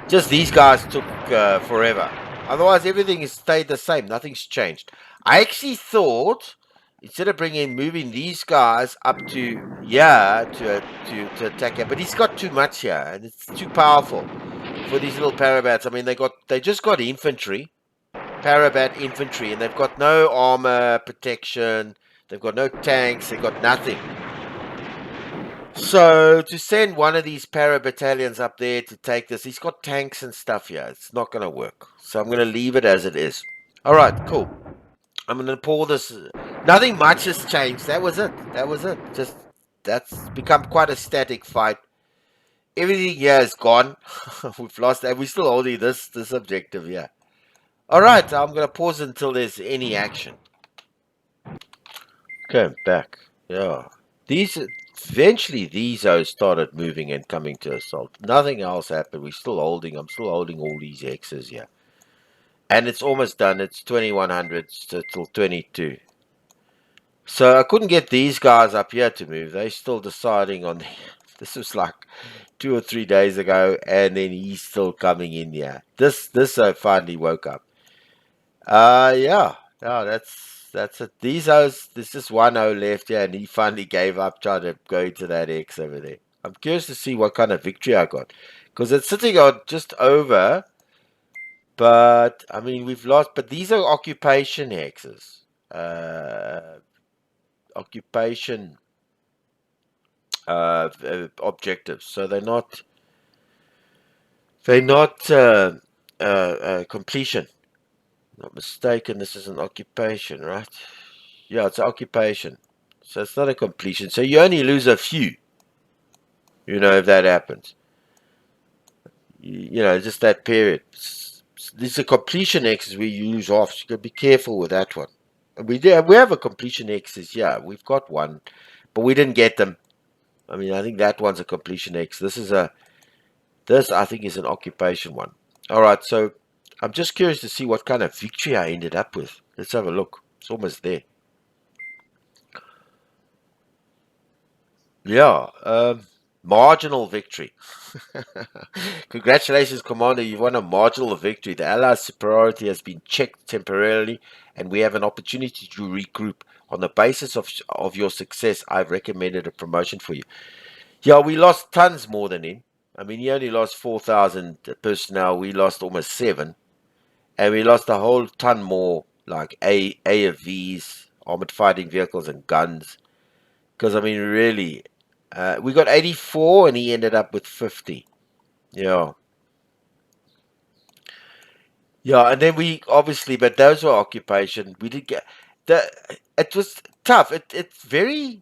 Speaker 1: Just these guys took forever. Otherwise, everything has stayed the same. Nothing's changed. I actually thought, instead of moving these guys up to here to attack here, but he's got too much here, and it's too powerful for these little parabats. I mean, they just got infantry, parabat infantry, and they've got no armor protection. They've got no tanks. They've got nothing. So to send one of these para battalions up there to take this, he's got tanks and stuff here. It's not going to work. So I'm going to leave it as it is. All right, cool. I'm going to pull this. Nothing much has changed. That was it. Just that's become quite a static fight. Everything here is gone. We've lost, and we're still holding this objective here. All right, I'm going to pause until there's any action. Okay, I'm back. Yeah, eventually these started moving and coming to assault. Nothing else happened. We're still holding. I'm still holding all these X's here. And it's almost done. It's 2100 till 22. So I couldn't get these guys up here to move. They're still deciding on... This was like 2 or 3 days ago. And then he's still coming in here. This finally woke up. Yeah. No, that's it. There's just 1-0 left here. And he finally gave up trying to go to that X over there. I'm curious to see what kind of victory I got. Because it's sitting on just over... But, I mean, we've lost... But these are occupation hexes. Occupation objectives. So they're not... completion. Not mistaken, this is an occupation, right? Yeah, it's an occupation. So it's not a completion. So you only lose a few. if that happens. Just that period. These are completion X's we use off. So you got to be careful with that one. And we have a completion X's. Yeah, we've got one, but we didn't get them. I mean, I think that one's a completion X. This I think is an occupation one. All right, so I'm just curious to see what kind of victory I ended up with. Let's have a look. It's almost there. Yeah, marginal victory. Congratulations, Commander. You've won a marginal victory. The Allied superiority has been checked temporarily, and we have an opportunity to regroup. On the basis of your success, I've recommended a promotion for you. Yeah, we lost tons more than him. I mean, he only lost 4,000 personnel. We lost almost 7. And we lost a whole ton more, like AFVs, armored fighting vehicles, and guns. Because, I mean, really, we got 84 and he ended up with 50. Yeah. Yeah, and then we obviously, but those were occupation. We did get the. It was tough. It's very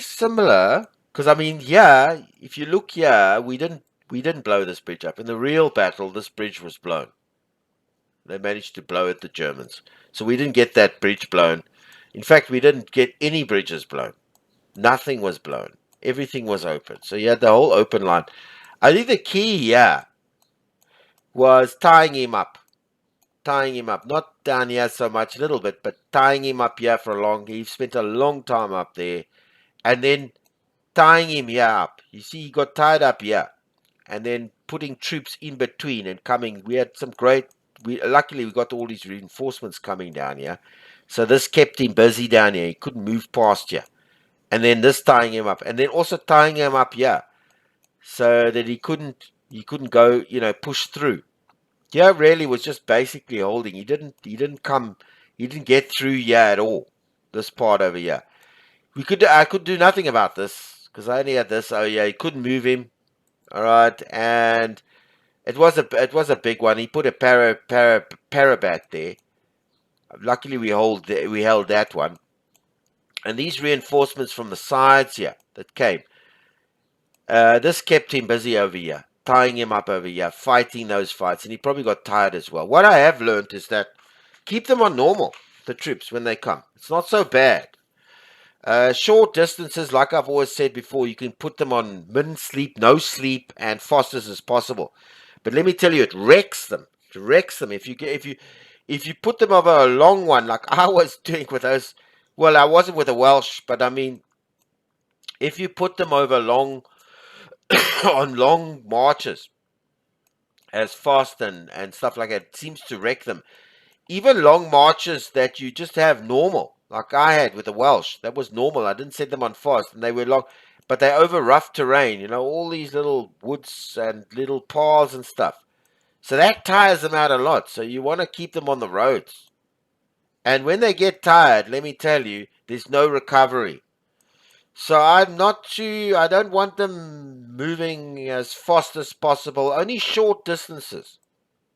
Speaker 1: similar because I mean, yeah, if you look here, we didn't blow this bridge up. In the real battle, this bridge was blown. They managed to blow it, the Germans. So we didn't get that bridge blown. In fact, we didn't get any bridges blown. Nothing was blown. Everything was open. So you had the whole open line. I think the key here was tying him up. Tying him up. Not down here so much, a little bit, but tying him up here for a long. He spent a long time up there. And then tying him here up. You see, he got tied up here. And then putting troops in between and coming. We had some great. Luckily, we got all these reinforcements coming down here. So this kept him busy down here. He couldn't move past here. And then this tying him up. And then also tying him up here. So that he couldn't go, push through. Yeah, really was just basically holding. He didn't get through here at all. This part over here. I could do nothing about this because I only had this. Oh yeah, he couldn't move him. All right, and it was a big one. He put a parabat there. Luckily, we held that one. And these reinforcements from the sides here that came. This kept him busy over here, tying him up over here, fighting those fights, and he probably got tired as well. What I have learned is that keep them on normal, the troops, when they come. It's not so bad. Short distances, like I've always said before, you can put them on min sleep, no sleep, and fastest as possible. But let me tell you, it wrecks them. It wrecks them if you put them over a long one, like I was doing with those. Well, I wasn't with the Welsh, but I mean, if you put them over long on long marches as fast and stuff like that, it seems to wreck them. Even long marches that you just have normal, like I had with the Welsh, that was normal. I didn't set them on fast, and they were long, but they over rough terrain, all these little woods and little paths and stuff. So that tires them out a lot. So you want to keep them on the roads. And when they get tired, let me tell you, there's no recovery. So I don't want them moving as fast as possible, only short distances.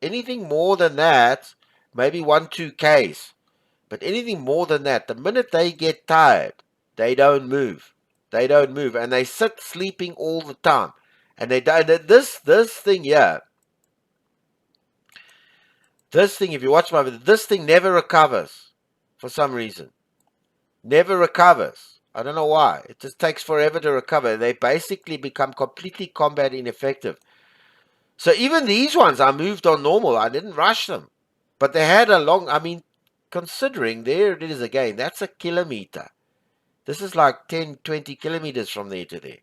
Speaker 1: Anything more than that, maybe 1-2 Ks. But anything more than that, the minute they get tired, they don't move. They don't move. And they sit sleeping all the time. And they don't. This thing here, if you watch my video, this thing never recovers for some reason. Never recovers. I don't know why. It just takes forever to recover. They basically become completely combat ineffective. So even these ones I moved on normal. I didn't rush them. But they had considering, there it is again, that's a kilometer. This is like 10, 20 kilometers from there to there.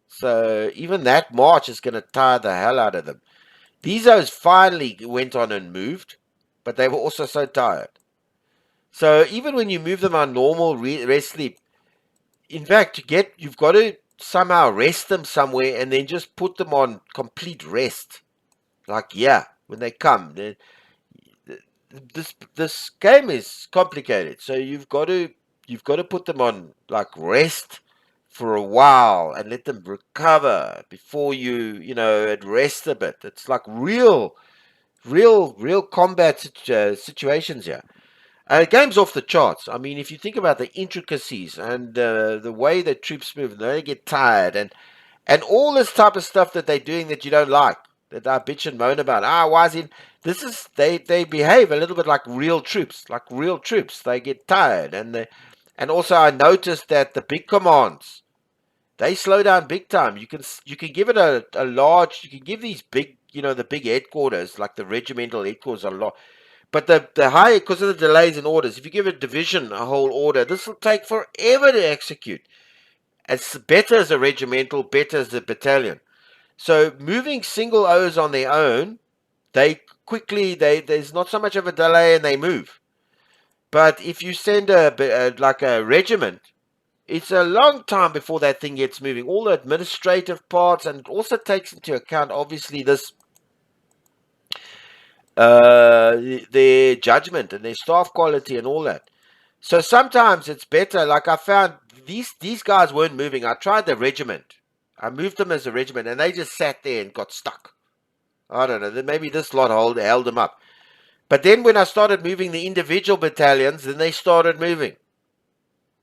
Speaker 1: So even that march is going to tire the hell out of them. These guys finally went on and moved, but they were also so tired. So even when you move them on normal rest sleep, in fact, you've got to somehow rest them somewhere and then just put them on complete rest. Like, when they come. This game is complicated. So you've got to put them on like rest for a while and let them recover before you rest a bit. It's like real combat situations here. The game's off the charts. I mean, if you think about the intricacies and the way that troops move, they get tired, And all this type of stuff that they're doing that you don't like, that I bitch and moan about. Why is it? This is they behave a little bit like real troops, like real troops. They get tired, and also I noticed that the big commands, they slow down big time. You can give it a large. You can give these big, the big headquarters, like the regimental headquarters, a lot. But the higher, because of the delays in orders, if you give a division a whole order, this will take forever to execute. It's better as a regimental, better as a battalion. So moving single O's on their own, they quickly there's not so much of a delay and they move. But if you send like a regiment, it's a long time before that thing gets moving. All the administrative parts, and it also takes into account obviously this their judgment and their staff quality and all that. So sometimes it's better. Like I found these guys weren't moving. I tried the regiment. I moved them as a regiment, and they just sat there and got stuck. I don't know. Maybe this lot held them up. But then when I started moving the individual battalions, then they started moving.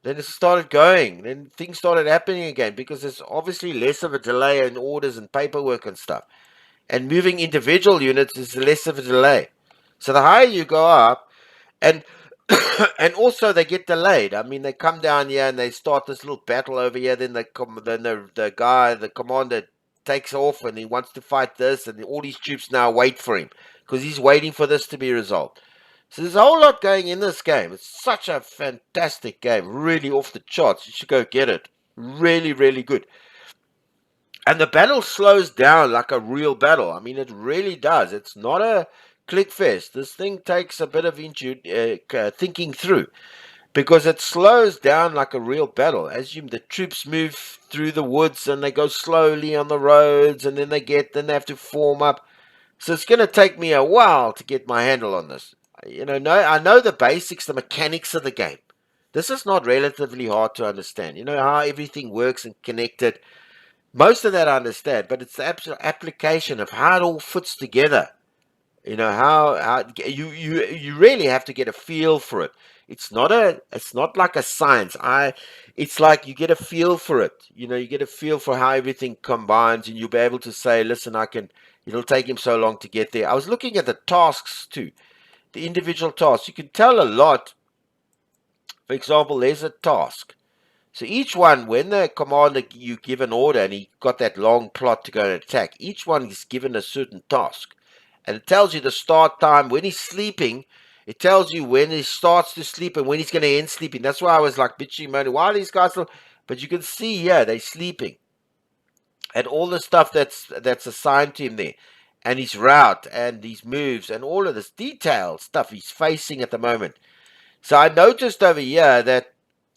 Speaker 1: Then it started going. Then things started happening again because there's obviously less of a delay in orders and paperwork and stuff. And moving individual units is less of a delay. So the higher you go up, and and also they get delayed. I mean, they come down here and they start this little battle over here. Then the commander takes off and he wants to fight this, and all these troops now wait for him because he's waiting for this to be resolved. So there's a whole lot going in this game. It's such a fantastic game, really off the charts. You should go get it. Really, really good. And the battle slows down like a real battle. I mean, it really does. It's not a click fest. This thing takes a bit of thinking through, because it slows down like a real battle. As the troops move through the woods and they go slowly on the roads, and then they have to form up. So it's going to take me a while to get my handle on this. I know the basics, the mechanics of the game. This is not relatively hard to understand. You know how everything works and connected. Most of that I understand, but it's the absolute application of how it all fits together. How you really have to get a feel for it. It's not like a science. It's like you get a feel for it. You get a feel for how everything combines, and you'll be able to say, listen, it'll take him so long to get there. I was looking at the tasks too, the individual tasks. You can tell a lot. For example, there's a task. So each one, when the commander, you give an order and he got that long plot to go and attack, each one is given a certain task. And it tells you the start time. When he's sleeping, it tells you when he starts to sleep and when he's going to end sleeping. That's why I was like bitching, moaning, why are these guys still? But you can see here, they're sleeping. And all the stuff that's assigned to him there. And his route and his moves and all of this detailed stuff he's facing at the moment. So I noticed over here that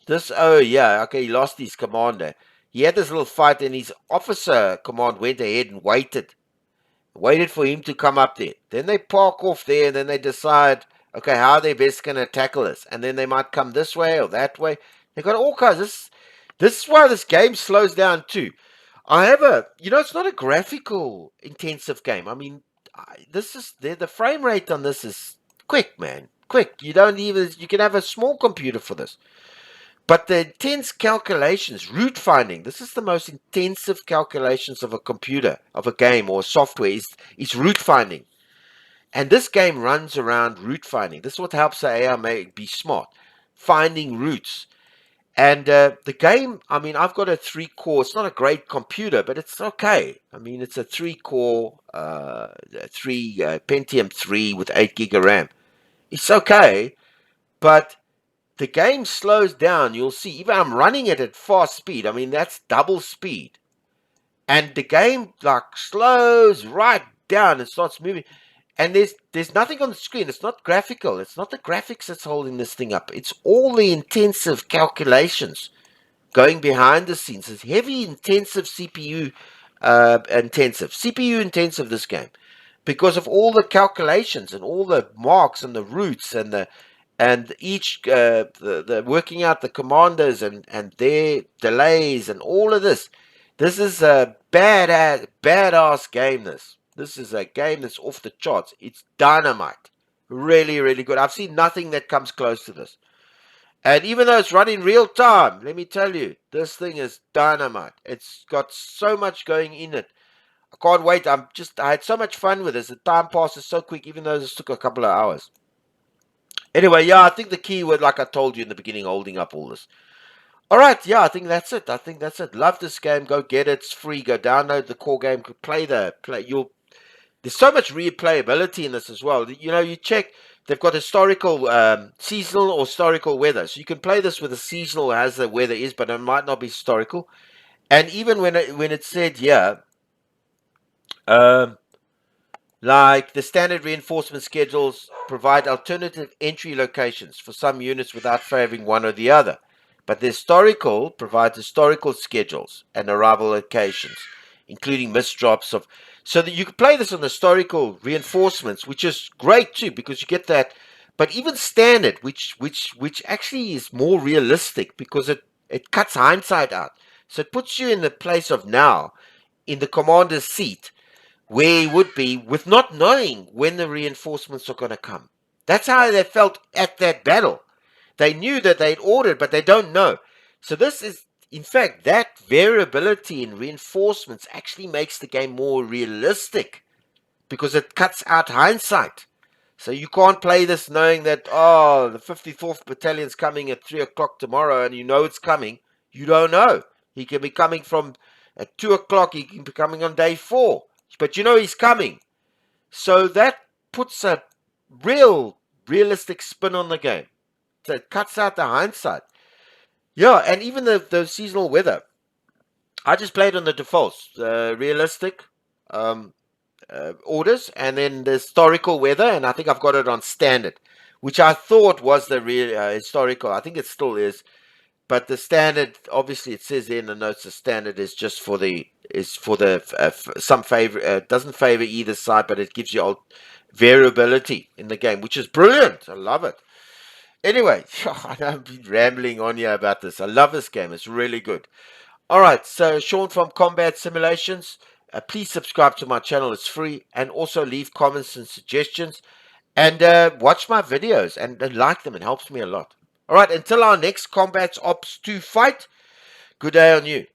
Speaker 1: he lost his commander. He had this little fight, and his officer command went ahead and waited for him to come up there. Then they park off there, and then they decide, okay, how are they best going to tackle this? And then they might come this way or that way. They got all kinds. This is why this game slows down too. It's not a graphical intensive game. I mean, the frame rate on this is quick, man. Quick. You can have a small computer for this. But the intense calculations, route finding, this is the most intensive calculations of a computer, of a game or software, is route finding. And this game runs around route finding. This is what helps the AI be smart, finding routes. And the game, I mean, I've got a 3-core, it's not a great computer, but it's okay. I mean, it's a 3-core, Pentium 3 with 8 gig of RAM. It's okay, but the game slows down. You'll see, even I'm running it at fast speed. I mean, that's double speed. And the game slows right down and starts moving. And there's nothing on the screen. It's not graphical. It's not the graphics that's holding this thing up. It's all the intensive calculations going behind the scenes. It's heavy, intensive CPU intensive, this game, because of all the calculations and all the marks and the routes and each the working out the commanders and their delays and all of this. This is a badass game. This is a game that's off the charts. It's dynamite. Really, really good. I've seen nothing that comes close to this. And even though it's running real time, let me tell you, this thing is dynamite. It's got so much going in it. I can't wait. I had so much fun with this. The time passes so quick, even though this took a couple of hours. Anyway, yeah, I think the key word, like I told you in the beginning, holding up all this. All right, yeah, I think that's it. I think that's it. Love this game. Go get it. It's free. Go download the core game. Play. There's so much replayability in this as well. You know, you check. They've got historical, seasonal or historical weather. So you can play this with a seasonal as the weather is, but it might not be historical. And even when it said, yeah, um, like the standard reinforcement schedules provide alternative entry locations for some units without favoring one or the other. But the historical provides historical schedules and arrival locations, including missed drops of, so that you can play this on historical reinforcements, which is great too, because you get that. But even standard, which actually is more realistic because it cuts hindsight out. So it puts you in the place of now, in the commander's seat, where he would be with not knowing when the reinforcements are going to come. That's how they felt at that battle. They knew that they'd ordered, but they don't know. So this is, in fact, that variability in reinforcements actually makes the game more realistic because it cuts out hindsight. So you can't play this knowing that, oh, the 54th Battalion's coming at 3 o'clock tomorrow and you know it's coming. You don't know. He can be coming from at 2 o'clock. He can be coming on day 4. But you know he's coming. So that puts a realistic spin on the game. So it cuts out the hindsight. Yeah, and even the seasonal weather. I just played on the defaults. Realistic orders, and then the historical weather, and I think I've got it on standard, which I thought was the real historical. I think it still is. But the standard, obviously, it says there in the notes, the standard is just for the some favor. Doesn't favor either side, but it gives you all variability in the game, which is brilliant. I love it. Anyway, I know I've been rambling on here about this. I love this game. It's really good. All right, so Sean from Combat Simulations. Please subscribe to my channel. It's free, and also leave comments and suggestions, and watch my videos and like them. It helps me a lot. All right, until our next Combat Ops 2 fight, good day on you.